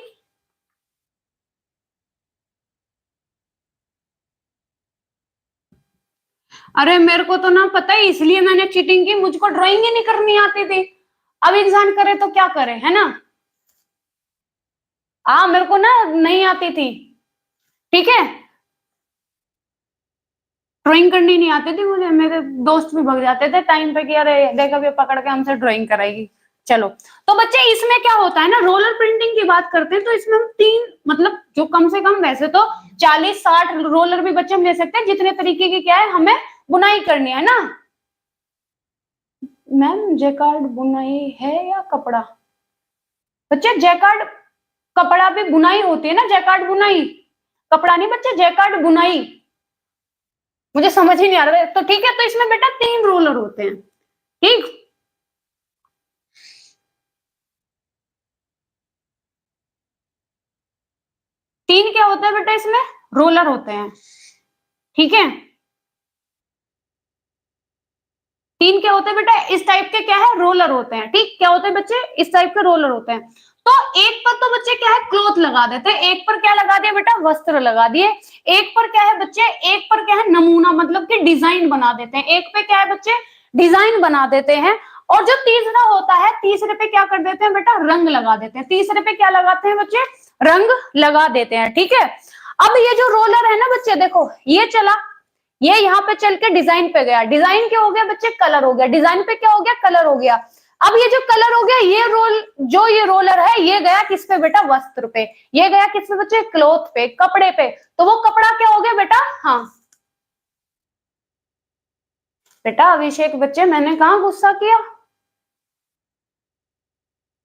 अरे मेरे को तो ना पता है, इसलिए मैंने चीटिंग की, मुझको ड्राइंग ही नहीं करनी आती थी। अब इंसान करे तो क्या करे, है ना। हाँ मेरे को ना नहीं आती थी, ठीक है, ड्राइंग करनी नहीं आती थी मुझे। मेरे दोस्त भी भग जाते थे टाइम पे कि अरे देख अभी पकड़ के हमसे ड्राइंग कराएगी। चलो, तो बच्चे इसमें क्या होता है ना, रोलर प्रिंटिंग की बात करते हैं तो इसमें हम तीन, मतलब जो कम से कम, वैसे तो 40-60 रोलर भी बच्चे हम ले सकते हैं, जितने तरीके की क्या है हमें बुनाई करनी है ना। मैम जैकार्ड बुनाई है या कपड़ा, बच्चे जैकार्ड कपड़ा भी बुनाई होती है ना, जैकार्ड बुनाई, कपड़ा नहीं बच्चे, जैकार्ड बुनाई। मुझे समझ ही नहीं आ रहा है, तो ठीक है, तो इसमें बेटा 3 रोलर होते हैं, ठीक। तीन क्या होता है बेटा, इसमें रोलर होते हैं, ठीक है। तीन क्या होते हैं बेटा, इस टाइप के क्या है रोलर होते हैं, ठीक, क्या होते हैं बच्चे, इस टाइप के रोलर होते हैं। तो एक पर तो बच्चे क्या है क्लॉथ लगा देते हैं, एक पर क्या लगा दिया बेटा, वस्त्र लगा दिए। एक पर क्या है बच्चे, एक पर क्या है नमूना, मतलब कि डिजाइन बना देते हैं, एक पे क्या है बच्चे डिजाइन बना देते हैं। और जो तीसरा होता है, तीसरे पे क्या कर देते हैं बेटा, रंग लगा देते हैं। तीसरे पे क्या लगाते हैं बच्चे, रंग लगा देते हैं, ठीक है। अब ये जो रोलर है ना बच्चे, देखो ये चला, ये यहाँ पे चल के डिजाइन पे गया, डिजाइन क्या हो गया बच्चे, कलर हो गया, डिजाइन पे क्या हो गया, कलर हो गया। अब ये जो कलर हो गया, ये ये रोलर है, ये गया किस पे बेटा, वस्त्र पे, ये गया किस पे बच्चे, क्लॉथ पे, कपड़े पे। तो वो कपड़ा क्या हो गया बेटा, हाँ बेटा अभिषेक बच्चे, मैंने कहा गुस्सा किया,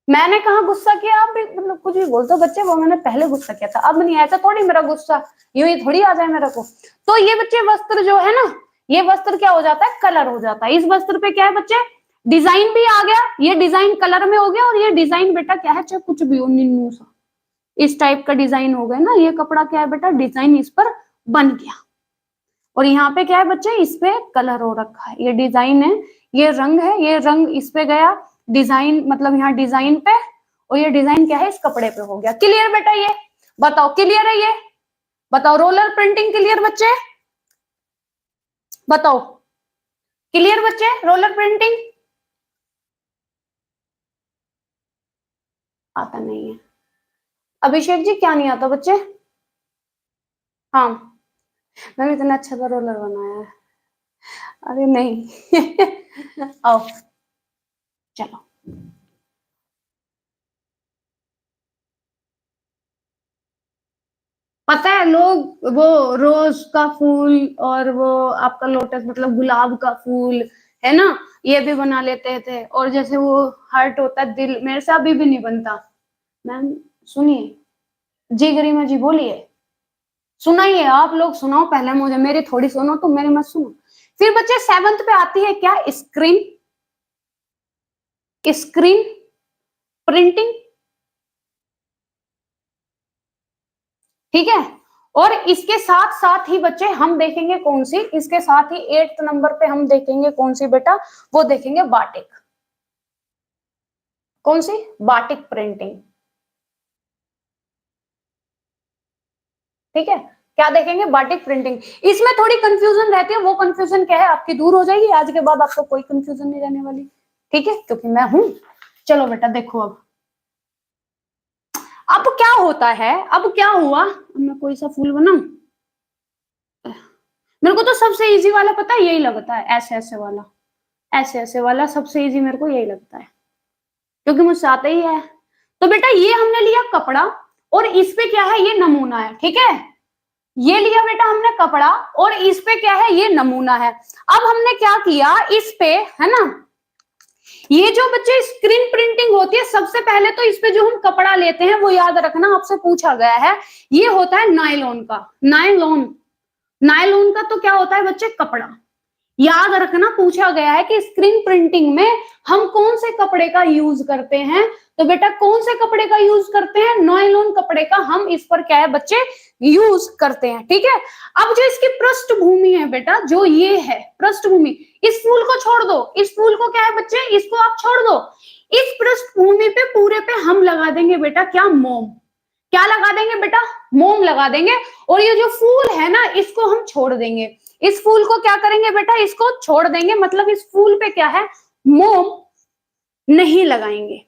मैंने कहा गुस्सा किया, आप भी मतलब कुछ भी बोलते हो बच्चे, वो मैंने पहले गुस्सा किया था, अब नहीं, ऐसा थोड़ी मेरा गुस्सा यूं ही थोड़ी आ जाए मेरे को। तो ये बच्चे वस्त्र जो है ना, ये वस्त्र क्या हो जाता है, कलर हो जाता है। इस वस्त्र पे क्या है बच्चे, डिजाइन भी आ गया, ये डिजाइन कलर में हो गया, और ये डिजाइन बेटा क्या है, चाहे कुछ भी हो, निन्नू सा इस टाइप का डिजाइन हो गया ना, ये कपड़ा क्या है बेटा, डिजाइन इस पर बन गया। और यहाँ पे क्या है बच्चे, इस पे कलर हो रखा है, ये डिजाइन है, ये रंग है, ये रंग इस पे गया, डिजाइन मतलब यहाँ डिजाइन पे, और ये डिजाइन क्या है, इस कपड़े पे हो गया। क्लियर बेटा, ये बताओ क्लियर है, ये बताओ, रोलर प्रिंटिंग क्लियर बच्चे, बताओ क्लियर बच्चे, रोलर प्रिंटिंग आता नहीं है। अभिषेक जी क्या नहीं आता बच्चे, हाँ मैंने इतना अच्छा सा रोलर बनाया है, अरे नहीं आओ चलो। पता है लोग वो रोज का फूल और वो आपका लोटस मतलब गुलाब का फूल है ना, ये भी बना लेते थे, और जैसे वो हार्ट होता है दिल, मेरे से अभी भी नहीं बनता। मैम सुनिए, जी गरिमा जी बोलिए, सुनाइए आप लोग, सुनाओ पहले मुझे, मेरी थोड़ी सुनो तो मेरी मत सुनो। फिर बच्चे सेवंथ पे आती है क्या, स्क्रीन, स्क्रीन प्रिंटिंग, ठीक है। और इसके साथ साथ ही बच्चे हम देखेंगे कौन सी, इसके साथ ही 8th नंबर पे हम देखेंगे कौन सी बेटा, वो देखेंगे बाटिक, कौन सी, बाटिक प्रिंटिंग, ठीक है। क्या देखेंगे? Batik printing. इसमें थोड़ी कंफ्यूजन रहती है, वो कंफ्यूजन क्या है आपकी दूर हो जाएगी। आज के बाद आपको कोई कंफ्यूजन नहीं रहने वाली, ठीक है, क्योंकि मैं हूं। चलो बेटा देखो, अब क्या होता है, अब क्या हुआ, मैं कोई सा फूल बनाऊं? मेरे को तो सबसे इजी वाला पता है, यही लगता है, ऐसे ऐसे वाला, ऐसे ऐसे वाला सबसे इजी मेरे को यही लगता है, क्योंकि मुझसे आता ही है। तो बेटा ये हमने लिया कपड़ा, और इस पे क्या है, ये नमूना है, ठीक है। ये लिया बेटा हमने कपड़ा, और इस पे क्या है, ये नमूना है। अब हमने क्या किया इस पे, है ना, ये जो बच्चे स्क्रीन प्रिंटिंग होती है, सबसे पहले तो इस पे जो हम कपड़ा लेते हैं, वो याद रखना, आपसे पूछा गया है, ये होता है नायलॉन का, नायलॉन। नायलॉन का तो क्या होता है बच्चे, कपड़ा। याद रखना, पूछा गया है कि स्क्रीन प्रिंटिंग में हम कौन से कपड़े का यूज करते हैं, तो बेटा कौन से कपड़े का यूज करते हैं, नायलॉन कपड़े का हम इस पर क्या है बच्चे, यूज करते हैं, ठीक है। अब जो इसकी पृष्ठभूमि है बेटा, जो ये है पृष्ठभूमि, इस फूल को छोड़ दो, इस फूल को क्या है बच्चे, इसको आप छोड़ दो। इस पृष्ठभूमि पे पूरे पे हम लगा देंगे बेटा क्या, मोम। क्या लगा देंगे बेटा, मोम लगा देंगे। और ये जो फूल है ना, इसको हम छोड़ देंगे। इस फूल को क्या करेंगे बेटा, इसको छोड़ देंगे, मतलब इस फूल पे क्या है, मोम नहीं लगाएंगे।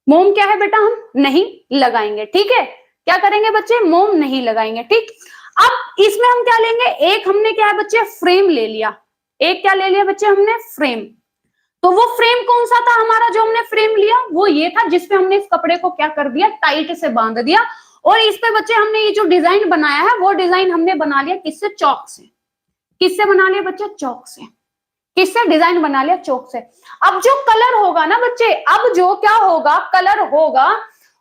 मोम क्या है बेटा, हम नहीं लगाएंगे, ठीक है। क्या करेंगे बच्चे, मोम नहीं लगाएंगे, ठीक। अब इसमें हम क्या लेंगे, एक हमने क्या है बच्चे, फ्रेम ले लिया। एक क्या ले लिया बच्चे हमने, फ्रेम। तो वो फ्रेम कौन सा था हमारा, जो हमने फ्रेम लिया वो ये था, जिसपे हमने इस कपड़े को क्या कर दिया, टाइट से बांध दिया। और इस पे बच्चे हमने ये जो डिजाइन बनाया है, वो डिजाइन हमने बना लिया किससे, चौक से। किससे बना लिया बच्चे, चौक से। किससे, डिजाइन बना लिया चौक से। अब जो कलर होगा ना बच्चे, अब जो क्या होगा, कलर होगा,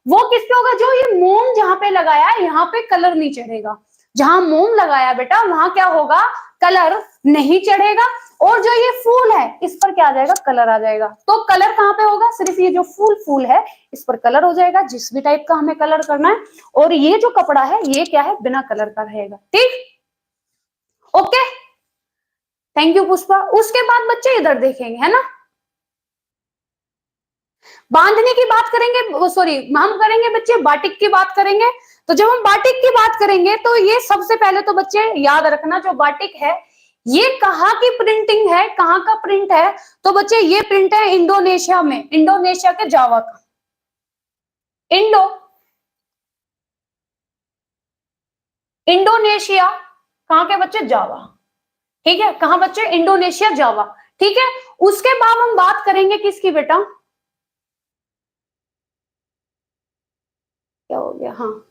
वो किसपे होगा, जो ये मोम जहां पे लगाया है, यहाँ पे कलर नहीं चढ़ेगा। जहां मोम लगाया बेटा, वहां क्या होगा, कलर नहीं चढ़ेगा। और जो ये फूल है, इस पर क्या आ जाएगा, कलर आ जाएगा। तो कलर कहाँ पे होगा, सिर्फ ये जो फूल है, इस पर कलर हो जाएगा, जिस भी टाइप का हमें कलर करना है। और ये जो कपड़ा है, ये क्या है, बिना कलर का रहेगा, ठीक। Okay, thank you Pushpa. उसके बाद बच्चे इधर देखेंगे, है ना, बांधने की बात करेंगे, सॉरी हम करेंगे बच्चे बाटिक की बात करेंगे। तो जब हम बाटिक की बात करेंगे, तो ये सबसे पहले तो बच्चे याद रखना, जो बाटिक है ये कहाँ की प्रिंटिंग है, कहाँ का प्रिंट है, तो बच्चे ये प्रिंट है इंडोनेशिया में, इंडोनेशिया के जावा का। इंडोनेशिया कहाँ के बच्चे, जावा, ठीक है। कहाँ बच्चे, इंडोनेशिया जावा, ठीक है। उसके बाद हम बात करेंगे किसकी बेटा, क्या हो गया, हाँ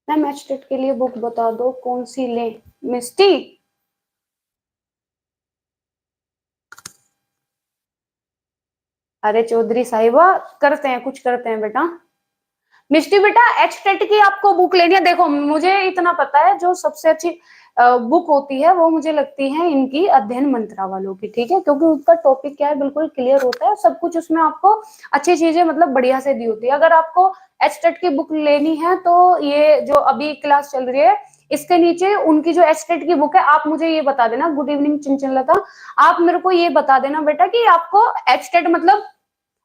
मैम एचटेट के लिए बुक बता दो कौन सी ले, मिस्टी। अरे चौधरी साहिबा, करते हैं, कुछ करते हैं बेटा। मिस्टी बेटा, एचटेट की आपको बुक लेनी है, देखो मुझे इतना पता है, जो सबसे अच्छी बुक होती है वो मुझे लगती है इनकी अध्ययन मंत्रा वालों की, ठीक है, क्योंकि उसका टॉपिक क्या है, बिल्कुल क्लियर होता है सब कुछ, उसमें आपको अच्छी चीजें मतलब बढ़िया से दी होती है। अगर आपको एचटेट की बुक लेनी है, तो ये जो अभी क्लास चल रही है, इसके नीचे उनकी जो एचटेट की बुक है, आप मुझे ये बता देना, गुड इवनिंग चिंचन लता, आप मेरे को ये बता देना बेटा कि आपको एचटेट मतलब,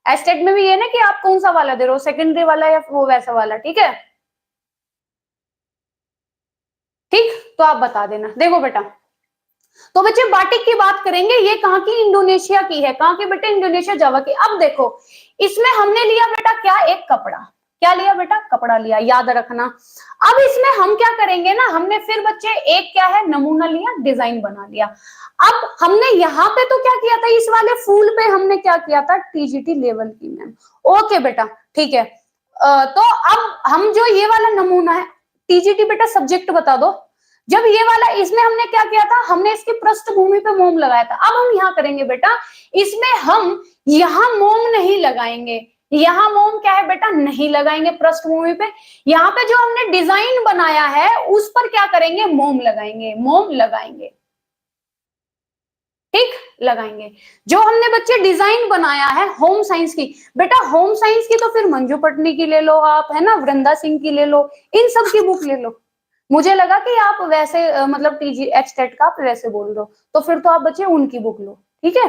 एस्टेट में भी ये ना कि आप कौन सा वाला दे रहे हो, सेकेंडरी वाला या वो वैसा वाला, ठीक है, ठीक। तो आप बता देना। देखो बेटा, तो बच्चे बाटिक की बात करेंगे, ये कहाँ की, इंडोनेशिया की है। कहाँ की बेटा, इंडोनेशिया जावा की। अब देखो, इसमें हमने लिया बेटा क्या, एक कपड़ा। क्या लिया बेटा, कपड़ा लिया, याद रखना। अब इसमें हम क्या करेंगे ना, हमने फिर बच्चे एक क्या है, नमूना लिया, डिजाइन बना लिया। अब हमने यहाँ पे तो क्या किया था, इस वाले फूल पे हमने क्या किया था, टीजीटी लेवल की मैम। ओके बेटा, ठीक है। तो अब हम जो ये वाला नमूना है, टीजीटी बेटा सब्जेक्ट बता दो। जब ये वाला, इसमें हमने क्या किया था, हमने इसकी पृष्ठभूमि पे मोम लगाया था। अब हम यहाँ करेंगे बेटा, इसमें हम यहाँ मोम नहीं लगाएंगे। यहाँ मोम क्या है बेटा, नहीं लगाएंगे पृष्ठभूमि पे। यहाँ पे जो हमने डिजाइन बनाया है, उस पर क्या करेंगे, मोम लगाएंगे, मोम लगाएंगे, ठीक, लगाएंगे। जो हमने बच्चे डिजाइन बनाया है होम साइंस की, बेटा होम साइंस की तो फिर मंजू पटनी की ले लो आप, है ना, वृंदा सिंह की ले लो, इन सब की बुक ले लो। मुझे लगा कि आप वैसे मतलब टीजी एचटेट का आप वैसे बोल रहे हो, तो फिर तो आप बच्चे उनकी बुक लो, ठीक है।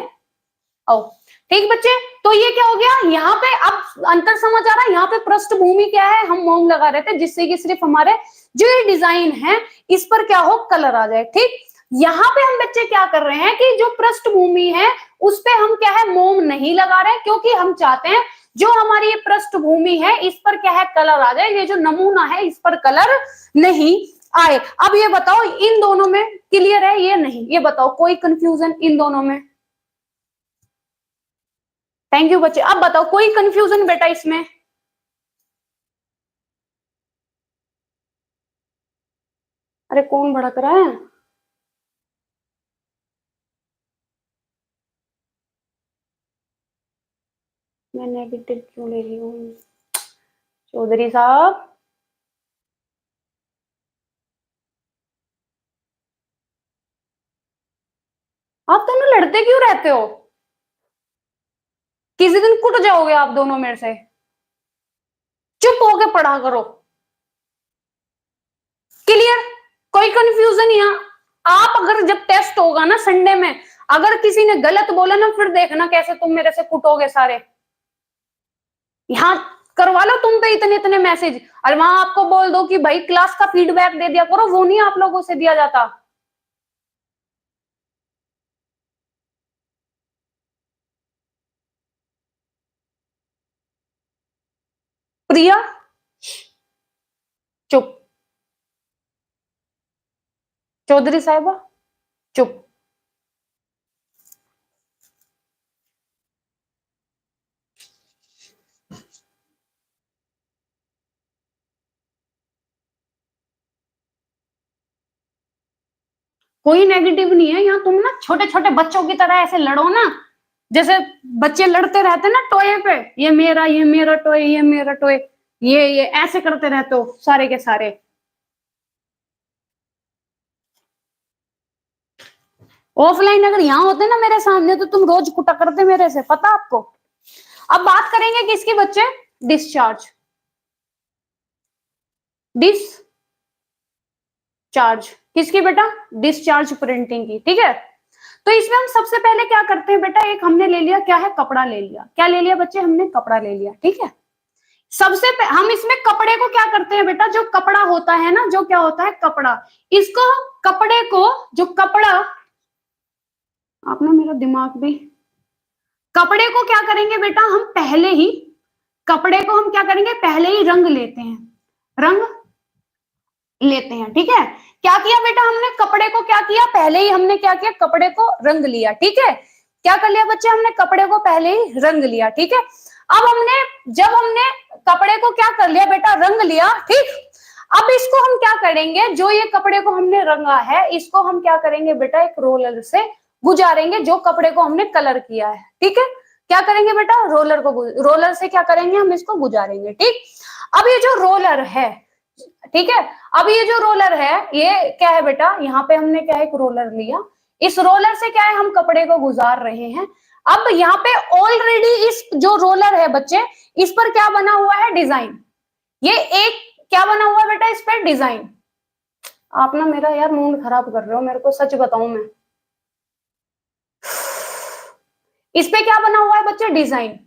ओ ठीक बच्चे, तो ये क्या हो गया, यहाँ पे अब अंतर समझ आ रहा है। यहाँ पे पृष्ठभूमि क्या है, हम मोम लगा रहे थे जिससे कि सिर्फ हमारे जो ये डिजाइन है इस पर क्या हो, कलर आ जाए। ठीक, यहाँ पे हम बच्चे क्या कर रहे हैं कि जो पृष्ठभूमि है उस पे हम क्या है, मोम नहीं लगा रहे, क्योंकि हम चाहते हैं जो हमारी ये पृष्ठभूमि है इस पर क्या है, कलर आ जाए। ये जो नमूना है इस पर कलर नहीं आए। अब ये बताओ इन दोनों में क्लियर है ये नहीं, ये बताओ कोई कंफ्यूजन इन दोनों में? थैंक यू बच्चे। अब बताओ कोई कंफ्यूजन बेटा इसमें? अरे कौन भड़क रहा है? मैं नेगेटिव क्यों ले रही हूँ चौधरी साहब? आप दोनों लड़ते क्यों रहते हो? किसी दिन कुट जाओगे आप दोनों मेरे से। चुप होके पढ़ा करो। क्लियर? कोई कंफ्यूजन यहाँ? आप अगर जब टेस्ट होगा ना संडे में, अगर किसी ने गलत बोला ना, फिर देखना कैसे तुम मेरे से कुटोगे सारे। यहाँ करवा लो तुम पे इतने इतने मैसेज, और वहां आपको बोल दो कि भाई क्लास का फीडबैक दे दिया करो, वो नहीं आप लोगों से दिया जाता। प्रिया चुप। चौधरी साहिबा चुप। कोई नेगेटिव नहीं है यहाँ। तुम ना छोटे छोटे बच्चों की तरह ऐसे लड़ो ना, जैसे बच्चे लड़ते रहते ना टॉय पे, ये मेरा टॉय, ये मेरा टॉय, ये ऐसे करते रहते हो सारे के सारे। ऑफलाइन अगर यहाँ होते ना मेरे सामने तो तुम रोज कुटा करते मेरे से, पता आपको। अब बात करेंगे किसकी बच्चे? डिस्चार्ज। डिस्चार्ज किसकी बेटा? डिस्चार्ज प्रिंटिंग की। ठीक है, तो इसमें हम सबसे पहले क्या करते हैं बेटा, एक हमने ले लिया क्या है, कपड़ा ले लिया। क्या ले लिया बच्चे? हमने कपड़ा ले लिया। ठीक है, हम इसमें कपड़े को क्या करते हैं बेटा, जो कपड़ा होता है ना, जो क्या होता है कपड़ा, इसको कपड़े को, जो कपड़ा, आपने मेरा दिमाग भी, कपड़े को क्या करेंगे बेटा, हम पहले ही, कपड़े को हम क्या करेंगे, पहले ही रंग लेते हैं, रंग लेते हैं। ठीक है, क्या किया बेटा हमने, कपड़े को क्या किया, पहले ही हमने क्या किया, कपड़े को रंग लिया। ठीक है, क्या कर लिया बच्चे, हमने कपड़े को पहले ही रंग लिया। ठीक है, अब जब हमने कपड़े को क्या कर लिया बेटा, रंग लिया। ठीक, अब इसको हम क्या करेंगे, जो ये कपड़े को हमने रंगा है इसको हम क्या करेंगे बेटा, एक रोलर से गुजारेंगे, जो कपड़े को हमने कलर किया है। ठीक है, क्या करेंगे बेटा, रोलर से क्या करेंगे, हम इसको गुजारेंगे। ठीक, अब ये जो रोलर है, ठीक है, अब ये जो रोलर है ये क्या है बेटा, यहाँ पे हमने क्या है, एक रोलर लिया, इस रोलर से क्या है, हम कपड़े को गुजार रहे हैं। अब यहाँ पे ऑलरेडी इस जो रोलर है बच्चे, इस पर क्या बना हुआ है, डिजाइन। ये एक क्या बना हुआ है बेटा, इस पर डिजाइन। आप ना मेरा यार मूड खराब कर रहे हो, मेरे को सच बताऊं मैं, इस पे क्या बना हुआ है बच्चे, डिजाइन।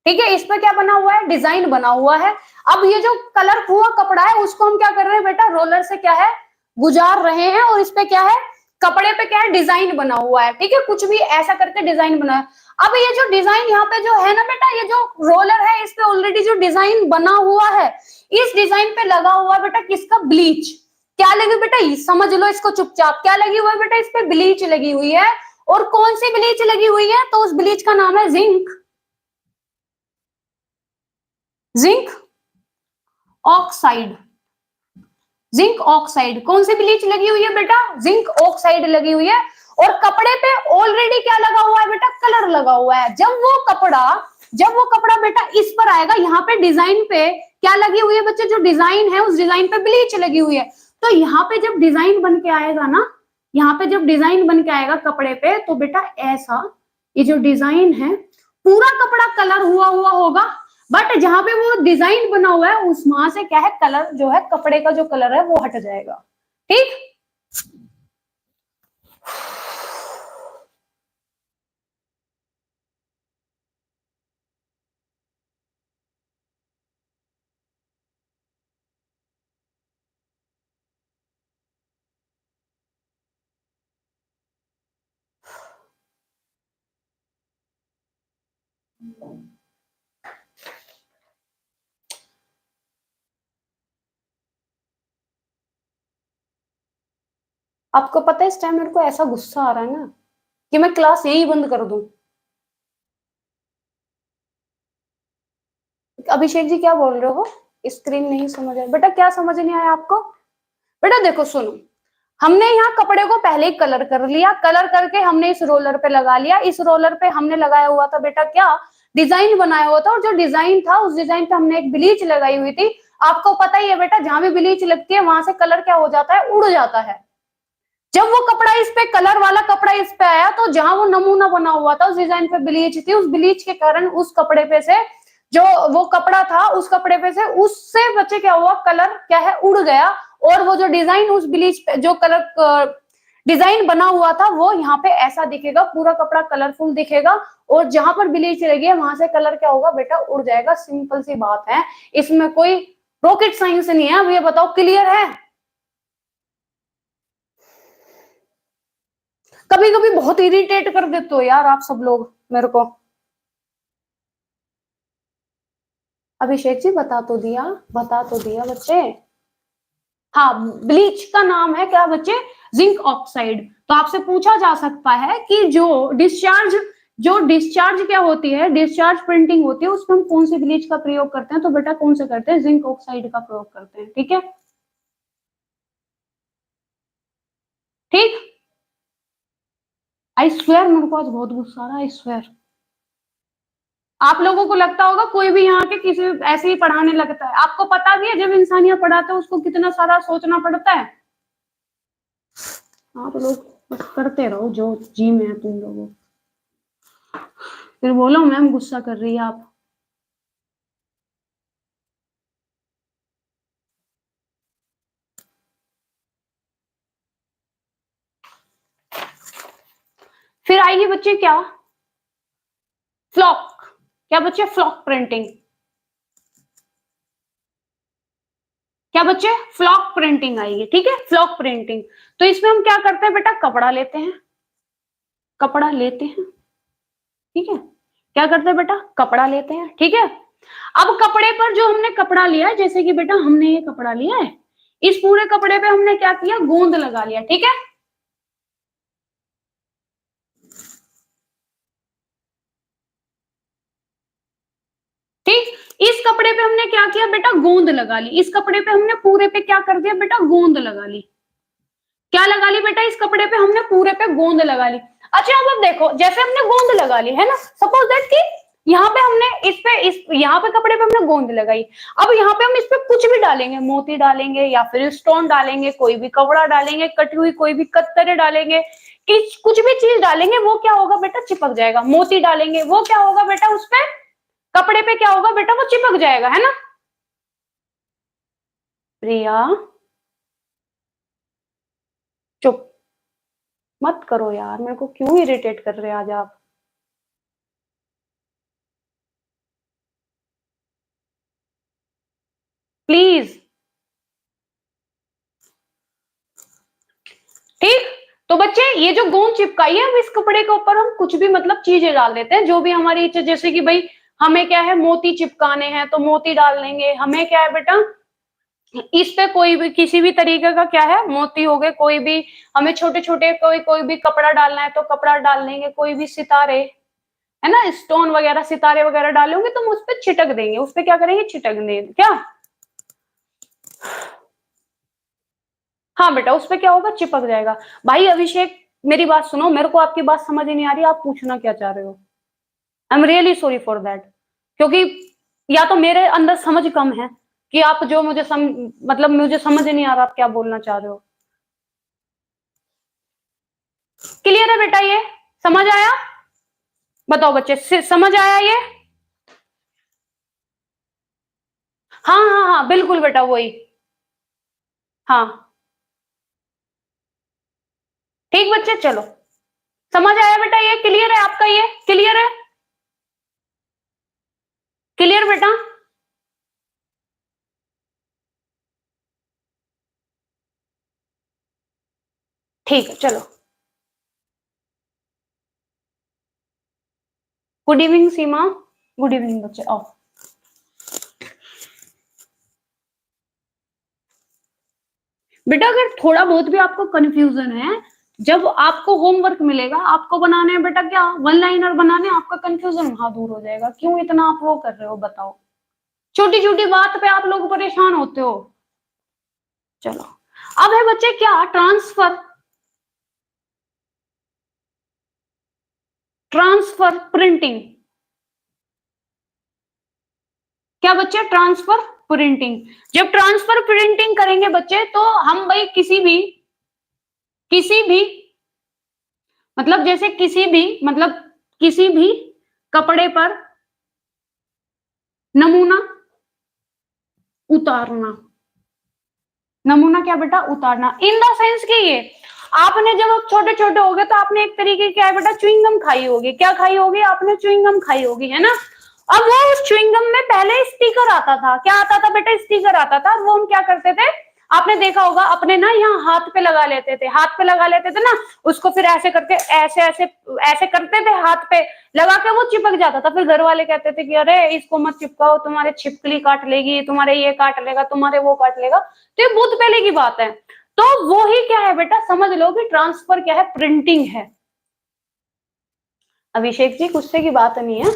ठीक है, इस पे क्या बना हुआ है, डिजाइन बना हुआ है। अब ये जो कलर हुआ कपड़ा है उसको हम क्या कर रहे हैं बेटा, रोलर से क्या है, गुजार रहे हैं, और इस पे क्या है, कपड़े पे क्या है, डिजाइन बना हुआ है। ठीक है, कुछ भी ऐसा करके डिजाइन बना है। अब ये जो डिजाइन यहाँ पे जो है ना बेटा, ये जो रोलर है इस पे ऑलरेडी जो डिजाइन बना हुआ है, इस डिजाइन पे लगा हुआ है बेटा किसका, ब्लीच। क्या लगी बेटा, समझ लो इसको चुपचाप, क्या लगी हुई है बेटा, इस पे ब्लीच लगी हुई है। और कौन सी ब्लीच लगी हुई है, तो उस ब्लीच का नाम है zinc, zinc oxide. Zinc oxide, कौन सी ब्लीच लगी हुई है बेटा, जिंक ऑक्साइड लगी हुई है। और कपड़े पे ऑलरेडी क्या लगा हुआ है बेटा, कलर लगा हुआ है। जब वो कपड़ा बेटा इस पर आएगा, यहाँ पे डिजाइन पे क्या लगी हुई है बच्चे, जो डिजाइन है उस डिजाइन पे ब्लीच लगी हुई है। तो यहाँ पे जब डिजाइन बन के आएगा ना, यहाँ पे जब डिजाइन बन के आएगा कपड़े पे, तो बेटा ऐसा ये जो डिजाइन है पूरा कपड़ा कलर हुआ हुआ होगा, बट जहां पे वो डिजाइन बना हुआ है उस वहां से क्या है, कलर जो है, कपड़े का जो कलर है वो हट जाएगा। ठीक, आपको पता है इस टाइम मेरे को ऐसा गुस्सा आ रहा है ना कि मैं क्लास यही बंद कर दूं। अभिषेक जी क्या बोल रहे हो? स्क्रीन नहीं समझ आया बेटा, क्या समझ नहीं आया आपको? बेटा देखो सुनो, हमने यहाँ कपड़े को पहले ही कलर कर लिया, कलर करके हमने इस रोलर पे लगा लिया, इस रोलर पे हमने लगाया हुआ था बेटा क्या, डिजाइन बनाया हुआ था, और जो डिजाइन था उस डिजाइन पे हमने एक ब्लीच लगाई हुई थी। आपको पता ही है बेटा, जहां भी ब्लीच लगती है वहां से कलर क्या हो जाता है, उड़ जाता है। जब वो कपड़ा इस पे, कलर वाला कपड़ा इस पे आया, तो जहां वो नमूना बना हुआ था उस डिजाइन पे ब्लीच थी, उस ब्लीच के कारण उस कपड़े पे से जो वो कपड़ा था उस कपड़े पे से उससे बच्चे क्या हुआ, कलर क्या है, उड़ गया। और वो जो डिजाइन उस ब्लीच पे जो कलर डिजाइन बना हुआ था वो यहाँ पे ऐसा दिखेगा, पूरा कपड़ा कलरफुल दिखेगा। और जहां पर ब्लीच लगी है वहां से कलर क्या होगा बेटा, उड़ जाएगा। सिंपल सी बात है, इसमें कोई रॉकेट साइंस नहीं है। अब ये बताओ, क्लियर है? कभी कभी बहुत इरिटेट कर देते हो यार आप सब लोग मेरे को। अभिषेक जी बता तो दिया, बता तो दिया बच्चे। हाँ, ब्लीच का नाम है क्या बच्चे, जिंक ऑक्साइड। तो आपसे पूछा जा सकता है कि जो डिस्चार्ज क्या होती है, डिस्चार्ज प्रिंटिंग होती है, उसमें हम कौन सी ब्लीच का प्रयोग करते हैं? तो बेटा कौन से करते हैं, जिंक ऑक्साइड का प्रयोग करते हैं। ठीक है, ठीक। आई स्वेयर मेरे को आज बहुत गुस्सा आ रहा है, आई स्वेयर। आप लोगों को लगता होगा कोई भी यहाँ के किसी ऐसे ही पढ़ाने लगता है। आपको पता भी है जब इंसान यहाँ पढ़ाता है उसको कितना सारा सोचना पड़ता है। आप लोग बस करते रहो जो जी में है तुम लोगों। फिर बोलो मैम गुस्सा कर रही है आप। फिर आएगी बच्चे क्या, फ्लॉक। क्या बच्चे, फ्लॉक प्रिंटिंग। क्या बच्चे, फ्लॉक प्रिंटिंग आएगी। ठीक है, फ्लॉक प्रिंटिंग। तो इसमें हम क्या करते हैं बेटा, कपड़ा लेते हैं, कपड़ा लेते हैं। ठीक है, क्या करते हैं बेटा, कपड़ा लेते हैं। ठीक है, अब कपड़े पर जो हमने कपड़ा लिया है, जैसे कि बेटा हमने ये कपड़ा लिया है, इस पूरे कपड़े पे हमने क्या किया, गोंद लगा लिया। ठीक है, ठीक। इस कपड़े पे हमने क्या किया बेटा, गोंद लगा ली। इस कपड़े पे हमने पूरे पे क्या कर दिया बेटा, गोंद लगा ली। क्या लगा ली बेटा, इस कपड़े पे हमने पूरे पे गोंद लगा ली। अच्छा अब देखो, जैसे हमने गोंद लगा ली है ना, सपोज दैट कि यहाँ पे हमने इस यहाँ पे कपड़े पे हमने गोंद लगाई। अब यहाँ पे हम इस पे कुछ भी डालेंगे, मोती डालेंगे या फिर स्टोन डालेंगे, कोई भी कपड़ा डालेंगे, कटी हुई कोई भी कत्तरे डालेंगे, कुछ भी चीज डालेंगे, वो क्या होगा बेटा, चिपक जाएगा। मोती डालेंगे, वो क्या होगा बेटा, उस पे कपड़े पे क्या होगा बेटा, वो चिपक जाएगा, है ना। प्रिया चुप मत करो यार, मेरे को क्यों इरिटेट कर रहे हैं आज आप। प्लीज, ठीक। तो बच्चे ये जो गोंद चिपकाई है, अब इस कपड़े के ऊपर हम कुछ भी मतलब चीजें डाल देते हैं, जो भी हमारी इच्छा। जैसे कि भाई हमें क्या है, मोती चिपकाने हैं तो मोती डाल देंगे। हमें क्या है बेटा, इस पे कोई भी किसी भी तरीके का क्या है, मोती हो गए कोई भी। हमें छोटे छोटे कोई कोई भी कपड़ा डालना है तो कपड़ा डाल देंगे, कोई भी सितारे, है ना, स्टोन वगैरह सितारे वगैरह डाले होंगे तो हम उस पर छिटक देंगे। उस पर क्या करेंगे, छिटक देंगे क्या। हाँ बेटा, उस पे क्या होगा, चिपक जाएगा। भाई अभिषेक मेरी बात सुनो, मेरे को आपकी बात समझ ही नहीं आ रही, आप पूछना क्या चाह रहे हो। I am really sorry for that. क्योंकि या तो मेरे अंदर समझ कम है कि आप जो मतलब मुझे समझ ही नहीं आ रहा आप क्या बोलना चाह रहे हो। क्लियर है बेटा, ये समझ आया? बताओ बच्चे, समझ आया ये? हाँ हाँ हाँ बिल्कुल बेटा, वही। हाँ ठीक बच्चे, चलो समझ आया बेटा, ये क्लियर है आपका, ये क्लियर है, क्लियर बेटा। ठीक है चलो। गुड इवनिंग सीमा। गुड इवनिंग बच्चे, आओ। बेटा अगर थोड़ा बहुत भी आपको कंफ्यूजन है, जब आपको होमवर्क मिलेगा, आपको बनाने हैं बेटा क्या, वन लाइनर बनाने, आपका कंफ्यूजन वहां दूर हो जाएगा। क्यों इतना आप वो कर रहे हो बताओ, छोटी छोटी बात पे आप लोग परेशान होते हो। चलो, अब है बच्चे क्या, ट्रांसफर। ट्रांसफर प्रिंटिंग, क्या बच्चे, ट्रांसफर प्रिंटिंग। जब ट्रांसफर प्रिंटिंग करेंगे बच्चे, तो हम भाई किसी भी मतलब जैसे किसी भी कपड़े पर नमूना उतारना। नमूना क्या बेटा, उतारना। इन द सेंस कि ये आपने जब आप छोटे छोटे हो गए तो आपने एक तरीके की क्या है बेटा, च्युइंगम खाई होगी। क्या खाई होगी आपने, च्युइंगम खाई होगी, है ना। अब वो उस च्युइंगम में पहले स्टिकर आता था। क्या आता था बेटा, स्टिकर आता था। वो हम क्या करते थे, आपने देखा होगा, अपने ना यहाँ हाथ पे लगा लेते थे, हाथ पे लगा लेते थे ना, उसको फिर ऐसे करके ऐसे ऐसे ऐसे करते थे, हाथ पे लगा के वो चिपक जाता था। फिर घर वाले कहते थे कि अरे इसको मत चिपकाओ, तुम्हारे छिपकली काट लेगी, तुम्हारे ये काट लेगा, तुम्हारे वो काट लेगा। तो ये बहुत पहले की बात है। तो वो ही क्या है बेटा, समझ लो कि ट्रांसफर क्या है, प्रिंटिंग है। अभिषेक जी गुस्से की बात नहीं है,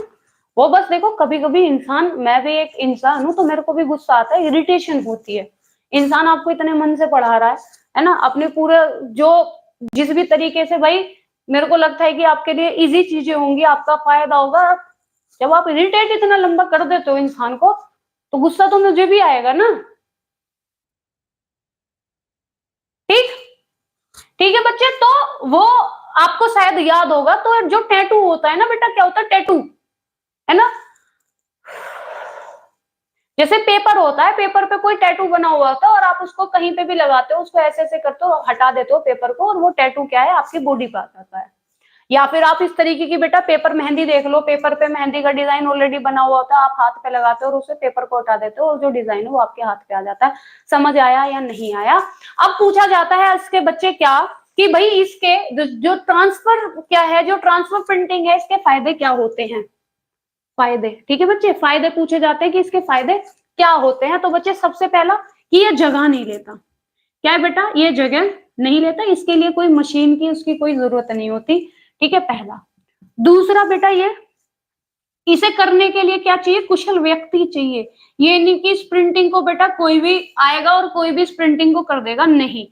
वो बस देखो कभी कभी इंसान, मैं भी एक इंसान हूं, तो मेरे को भी गुस्सा आता है, इरिटेशन होती है। इंसान आपको इतने मन से पढ़ा रहा है ना, अपने पूरे जो जिस भी तरीके से भाई मेरे को लगता है कि आपके लिए इजी चीजें होंगी, आपका फायदा होगा। जब आप इरिटेट इतना लंबा कर देते हो इंसान को, तो गुस्सा तो मुझे भी आएगा ना। ठीक, ठीक है बच्चे। तो वो आपको शायद याद होगा, तो जो टैटू होता है ना बेटा, क्या होता है टैटू, है ना। जैसे पेपर होता है, पेपर पे कोई टैटू बना हुआ होता है, और आप उसको कहीं पे भी लगाते हो, उसको ऐसे ऐसे करते हो, हटा देते हो पेपर को, और वो टैटू क्या है, आपकी बॉडी पे आ जाता है। या फिर आप इस तरीके की बेटा पेपर मेहंदी देख लो, पेपर पे मेहंदी का डिजाइन ऑलरेडी बना हुआ होता है, आप हाथ पे लगाते हो और उसे पेपर को हटा देते हो, और जो डिजाइन है वो आपके हाथ पे आ जाता है। समझ आया या नहीं आया। अब पूछा जाता है इसके बच्चे क्या, कि भाई इसके जो ट्रांसफर क्या है, जो ट्रांसफर प्रिंटिंग है, इसके फायदे क्या होते हैं। फायदे, ठीक है बच्चे, फायदे पूछे जाते हैं कि इसके फायदे क्या होते हैं। तो बच्चे सबसे पहला कि ये जगह नहीं लेता। क्या है बेटा, ये जगह नहीं लेता, इसके लिए कोई मशीन की उसकी कोई जरूरत नहीं होती। ठीक है, पहला। दूसरा बेटा, ये इसे करने के लिए क्या चाहिए, कुशल व्यक्ति चाहिए। ये नहीं कि स्प्रिंटिंग को बेटा कोई भी आएगा और कोई भी स्प्रिंटिंग को कर देगा, नहीं।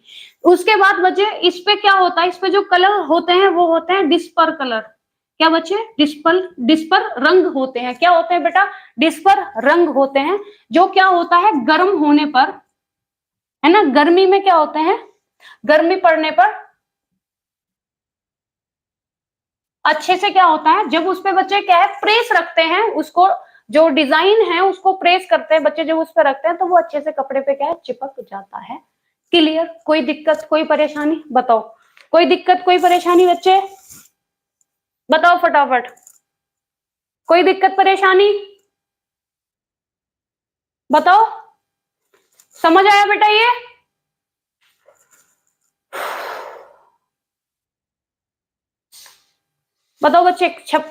उसके बाद बच्चे इस पे क्या होता है, इस पे जो कलर होते हैं वो होते हैं डिस्पर कलर। क्या बच्चे, डिस्पर रंग होते हैं। क्या होते हैं बेटा, डिस्पर रंग होते हैं। जो क्या होता है, गर्म होने पर, है ना, गर्मी में क्या होते हैं, गर्मी पड़ने पर अच्छे से क्या होता है, जब उस पे बच्चे क्या है, प्रेस रखते हैं उसको, जो डिजाइन है उसको प्रेस करते हैं बच्चे, जब उस पर रखते हैं तो वो अच्छे से कपड़े पे क्या है, चिपक जाता है। क्लियर, कोई दिक्कत कोई परेशानी बताओ, कोई दिक्कत कोई परेशानी बच्चे, बताओ फटाफट, कोई दिक्कत परेशानी बताओ। समझ आया बेटा ये, बताओ बच्चे,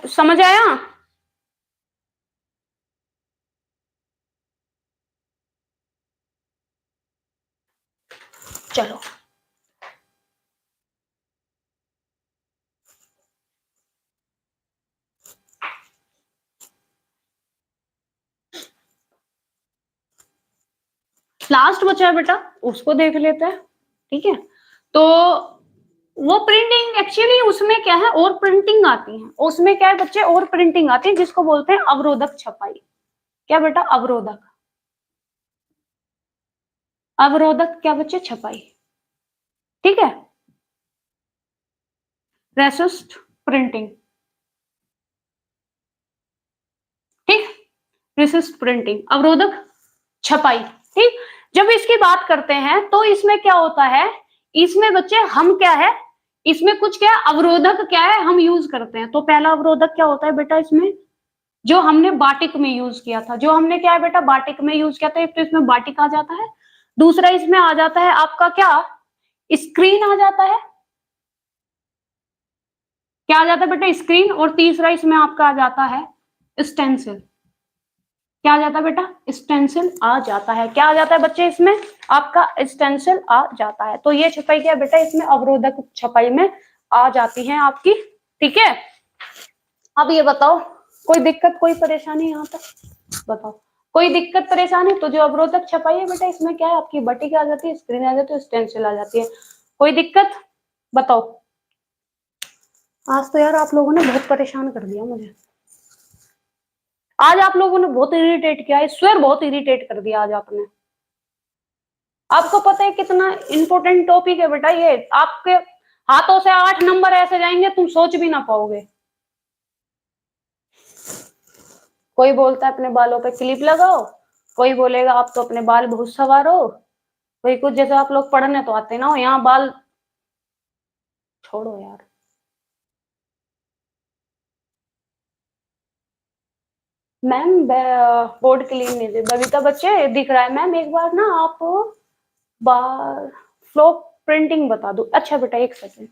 समझ आया। चलो, लास्ट बचा है बेटा, उसको देख लेते हैं। ठीक है, तो वो प्रिंटिंग एक्चुअली उसमें क्या है, और प्रिंटिंग आती है, उसमें क्या है बच्चे, और प्रिंटिंग आती है, जिसको बोलते हैं अवरोधक छपाई। क्या बेटा, अवरोधक, अवरोधक क्या बच्चे, छपाई। ठीक है, रेसिस्ट प्रिंटिंग। ठीक, रेसिस्ट प्रिंटिंग, अवरोधक छपाई। ठीक, जब इसकी बात करते हैं तो इसमें क्या होता है, इसमें बच्चे हम क्या है, इसमें कुछ क्या अवरोधक क्या है हम यूज करते हैं। तो पहला अवरोधक क्या होता है बेटा, इसमें जो हमने बाटिक में यूज किया था, जो हमने क्या है बेटा बाटिक में यूज किया था, एक तो इसमें बाटिक आ जाता है, दूसरा इसमें आ जाता है आपका क्या, स्क्रीन आ जाता है। क्या आ जाता है बेटा, स्क्रीन, और तीसरा इसमें आपका आ जाता है स्टेंसिल। क्या आ जाता है बेटा, स्टेंसिल आ जाता है। क्या आ जाता है बच्चे इसमें, आपका स्टेंसिल आ जाता है। तो ये छपाई क्या बेटा इसमें अवरोधक छपाई में आ जाती है आपकी, ठीक है। अब ये बताओ कोई दिक्कत कोई परेशानी यहाँ तक बताओ, कोई दिक्कत परेशानी। तो जो अवरोधक छपाई है बेटा इसमें क्या है, आपकी बटिक आ जाती है, स्क्रीन आ जाती है, स्टेंसिल आ जाती है। कोई दिक्कत बताओ। आज तो यार आप लोगों ने बहुत परेशान कर दिया मुझे, आज आप लोगों ने बहुत इरिटेट किया, ईश्वर बहुत इरिटेट कर दिया आज आपने। आपको पता है कितना इंपॉर्टेंट टॉपिक है बेटा ये, आपके हाथों से 8 नंबर ऐसे जाएंगे तुम सोच भी ना पाओगे। कोई बोलता है अपने बालों पे क्लिप लगाओ, कोई बोलेगा आप तो अपने बाल बहुत सवारो, कोई कुछ, जैसे आप लोग पढ़ने तो आते ना हो, यहाँ बाल छोड़ो यार। मैम बोर्ड क्लीन नहीं दे बबीता बच्चे दिख रहा है मैम, एक बार ना आप बार फ्लो प्रिंटिंग बता दो। अच्छा बेटा एक सेकेंड,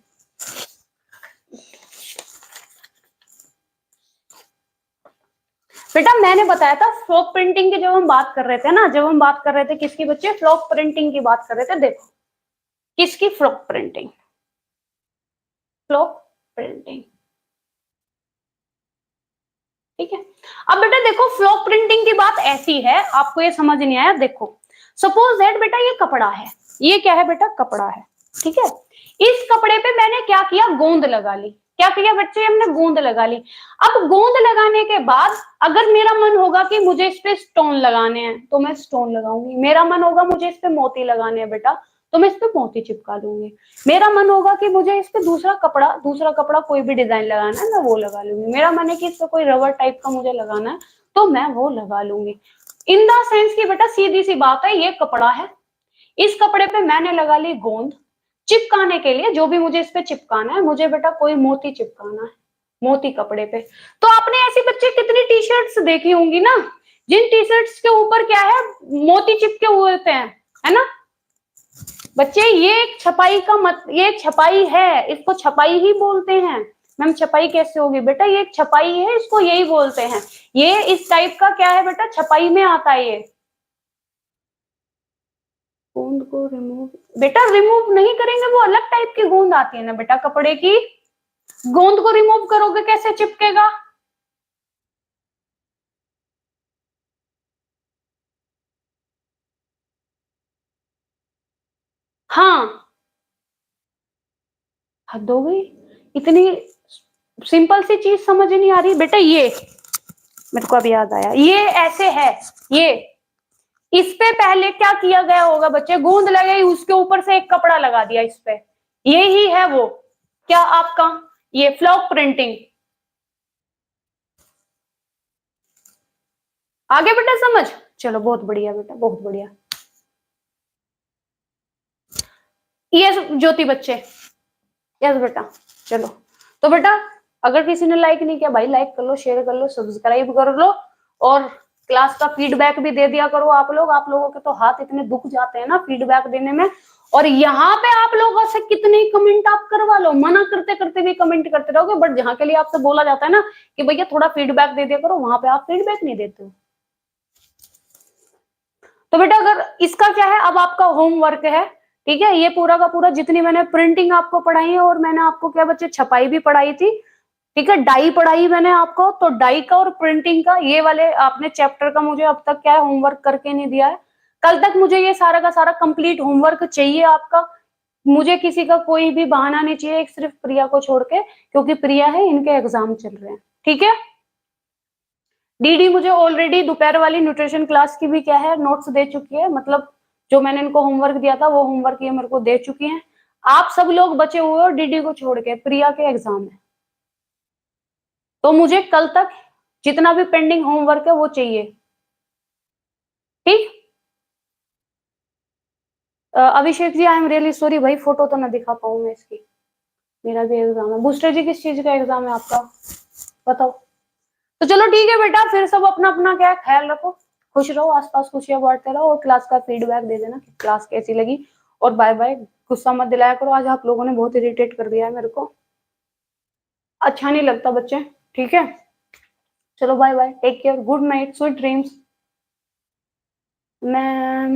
बेटा मैंने बताया था फ्लॉक प्रिंटिंग की, जब हम बात कर रहे थे ना, जब हम बात कर रहे थे किसकी बच्चे, फ्लॉक प्रिंटिंग की बात कर रहे थे। देखो किसकी, फ्लॉक प्रिंटिंग, फ्लॉक प्रिंटिंग, ठीक है। अब बेटा देखो फ्लॉक प्रिंटिंग की बात ऐसी है, आपको ये समझ नहीं आया, देखो सपोज दैट बेटा ये कपड़ा है, ये क्या है बेटा, कपड़ा है, ठीक है। इस कपड़े पे मैंने क्या किया, गोंद लगा ली। क्या किया बच्चे, हमने गोंद लगा ली। अब गोंद लगाने के बाद अगर मेरा मन होगा कि मुझे इस पे स्टोन लगाने हैं तो मैं स्टोन लगाऊंगी, मेरा मन होगा मुझे इस पे मोती लगाने हैं बेटा तो मैं इस पे मोती चिपका दूंगी, मेरा मन होगा कि मुझे इस पे दूसरा कपड़ा कोई भी डिजाइन लगाना है मैं वो लगा लूंगी, मेरा मन है कि इस पे कोई रबर टाइप का मुझे लगाना है तो मैं वो लगा लूंगी। इन द सेंस की बेटा सीधी सी बात है, ये कपड़ा है, इस कपड़े पे मैंने लगा ली गोंद, चिपकाने के लिए जो भी मुझे इस पे चिपकाना है, मुझे बेटा कोई मोती चिपकाना है, मोती कपड़े पे। तो आपने ऐसी बच्चे कितनी टी शर्ट्स देखी होंगी ना, जिन टी शर्ट्स के ऊपर क्या है, मोती चिपके हुए होते हैं, है ना बच्चे। ये एक छपाई का ये एक छपाई है, इसको छपाई ही बोलते हैं। मैम छपाई कैसे होगी बेटा, ये एक छपाई है, इसको यही बोलते हैं। ये इस टाइप का क्या है बेटा, छपाई में आता है ये। गोंद को रिमूव, बेटा रिमूव नहीं करेंगे, वो अलग टाइप की गोंद आती है ना बेटा कपड़े की, गोंद को रिमूव करोगे कैसे चिपकेगा। हाँ हद हो गई, इतनी सिंपल सी चीज समझ नहीं आ रही बेटा। ये मेरे को अभी याद आया, ये ऐसे है, ये इस पे पहले क्या किया गया होगा बच्चे, गूंद लगाई, उसके ऊपर से एक कपड़ा लगा दिया इस पे, ये ही है वो क्या आपका, ये फ्लॉक प्रिंटिंग। आगे बेटा समझ, चलो बहुत बढ़िया बेटा बहुत बढ़िया। यस ज्योति बच्चे, यस बेटा चलो। तो बेटा अगर किसी ने लाइक नहीं किया भाई लाइक कर लो, शेयर कर लो, सब्सक्राइब कर लो, और क्लास का फीडबैक भी दे दिया करो आप लोग। आप लोगों के तो हाथ इतने दुख जाते हैं ना फीडबैक देने में, और यहाँ पे आप लोगों से कितने कमेंट आप करवा लो, मना करते करते भी कमेंट करते रहोगे, बट जहां के लिए आपसे बोला जाता है ना कि भैया थोड़ा फीडबैक दे दिया करो, वहां पे आप फीडबैक नहीं देते हो। तो बेटा अगर इसका क्या है, अब आपका होमवर्क है, ठीक है, ये पूरा का पूरा जितनी मैंने प्रिंटिंग आपको पढ़ाई है, और मैंने आपको क्या बच्चे छपाई भी पढ़ाई थी, ठीक है, डाई पढ़ाई मैंने आपको, तो डाई का और प्रिंटिंग का ये वाले आपने चैप्टर का मुझे अब तक क्या है होमवर्क करके नहीं दिया है। कल तक मुझे ये सारा का सारा कंप्लीट होमवर्क चाहिए आपका, मुझे किसी का कोई भी बहाना नहीं चाहिए, एक सिर्फ प्रिया को छोड़ के, क्योंकि प्रिया है इनके एग्जाम चल रहे हैं, ठीक है। डीडी मुझे ऑलरेडी दोपहर वाली न्यूट्रिशन क्लास की भी क्या है नोट्स दे चुकी है, मतलब जो मैंने इनको होमवर्क दिया था वो होमवर्क ये मेरे को दे चुकी हैं। आप सब लोग बचे हुए हो डीडी को छोड़ के, प्रिया के एग्जाम है, तो मुझे कल तक जितना भी पेंडिंग होमवर्क है वो चाहिए, ठीक। Abhishek ji I am really sorry भाई, फोटो तो ना दिखा पाऊं मैं इसकी, मेरा भी एग्जाम है। बूस्टर जी किस चीज का एग्जाम है आपका बताओ। तो चलो ठीक है बेटा, फिर सब अपना अपना क्या ख्याल रखो, खुश रहो, आसपास खुशियां बांटते रहो, और क्लास का फीडबैक दे देना कि क्लास कैसी लगी, और बाय बाय। गुस्सा मत दिलाया करो, आज आप लोगों ने बहुत इरिटेट कर दिया है मेरे को, अच्छा नहीं लगता बच्चे, ठीक है। चलो bye bye, take care, good night, sweet dreams. Ma'am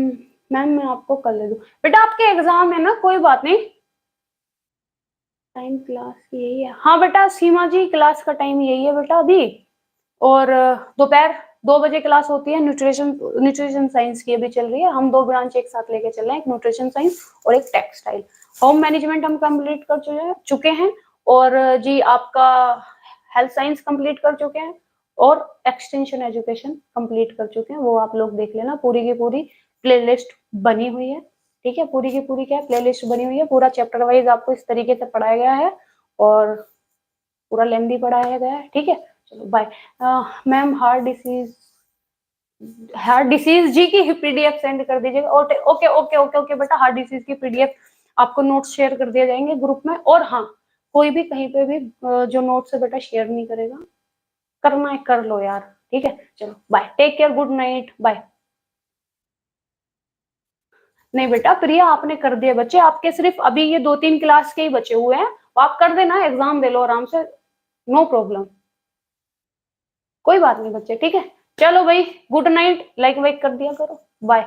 ma'am मैं आपको कल ले दूँ बेटा, आपके एग्जाम है ना, कोई बात नहीं। टाइम क्लास यही है, हाँ बेटा सीमा जी क्लास का टाइम यही है बेटा अभी। और दोपहर 2 बजे क्लास होती है, न्यूट्रिशन साइंस की अभी चल रही है। हम 2 ब्रांच एक साथ लेके चल रहे हैं, एक न्यूट्रिशन साइंस और एक टेक्सटाइल। होम मैनेजमेंट हम कंप्लीट कर चुके हैं, और जी आपका हेल्थ साइंस कंप्लीट कर चुके हैं, और एक्सटेंशन एजुकेशन कंप्लीट कर चुके हैं। वो आप लोग देख लेना, पूरी की पूरी प्लेलिस्ट बनी हुई है, ठीक है। पूरी की पूरी क्या प्लेलिस्ट बनी हुई है, पूरा चैप्टर वाइज आपको इस तरीके से पढ़ाया गया है, और पूरा लेंथी पढ़ाया गया है, ठीक है। चलो बाय। मैम हार्ट डिसीज जी की पीडीएफ सेंड कर दीजिएगा। Okay okay okay okay okay बेटा, हार्ट डिसीज की पीडीएफ आपको नोट्स शेयर कर दिए जाएंगे ग्रुप में। और हाँ, कोई भी कहीं पे भी जो नोट्स है बेटा शेयर नहीं करेगा, करना है कर लो यार, ठीक है। चलो bye, take care, good night, bye. नहीं बेटा प्रिया आपने कर दिए बच्चे, आपके सिर्फ अभी ये 2-3 क्लास के ही बचे हुए हैं, तो आप कर देना, एग्जाम दे लो आराम से, नो प्रॉब्लम। कोई बात नहीं बच्चे, ठीक है। चलो भाई, गुड नाइट, लाइक वाइक कर दिया करो, बाय।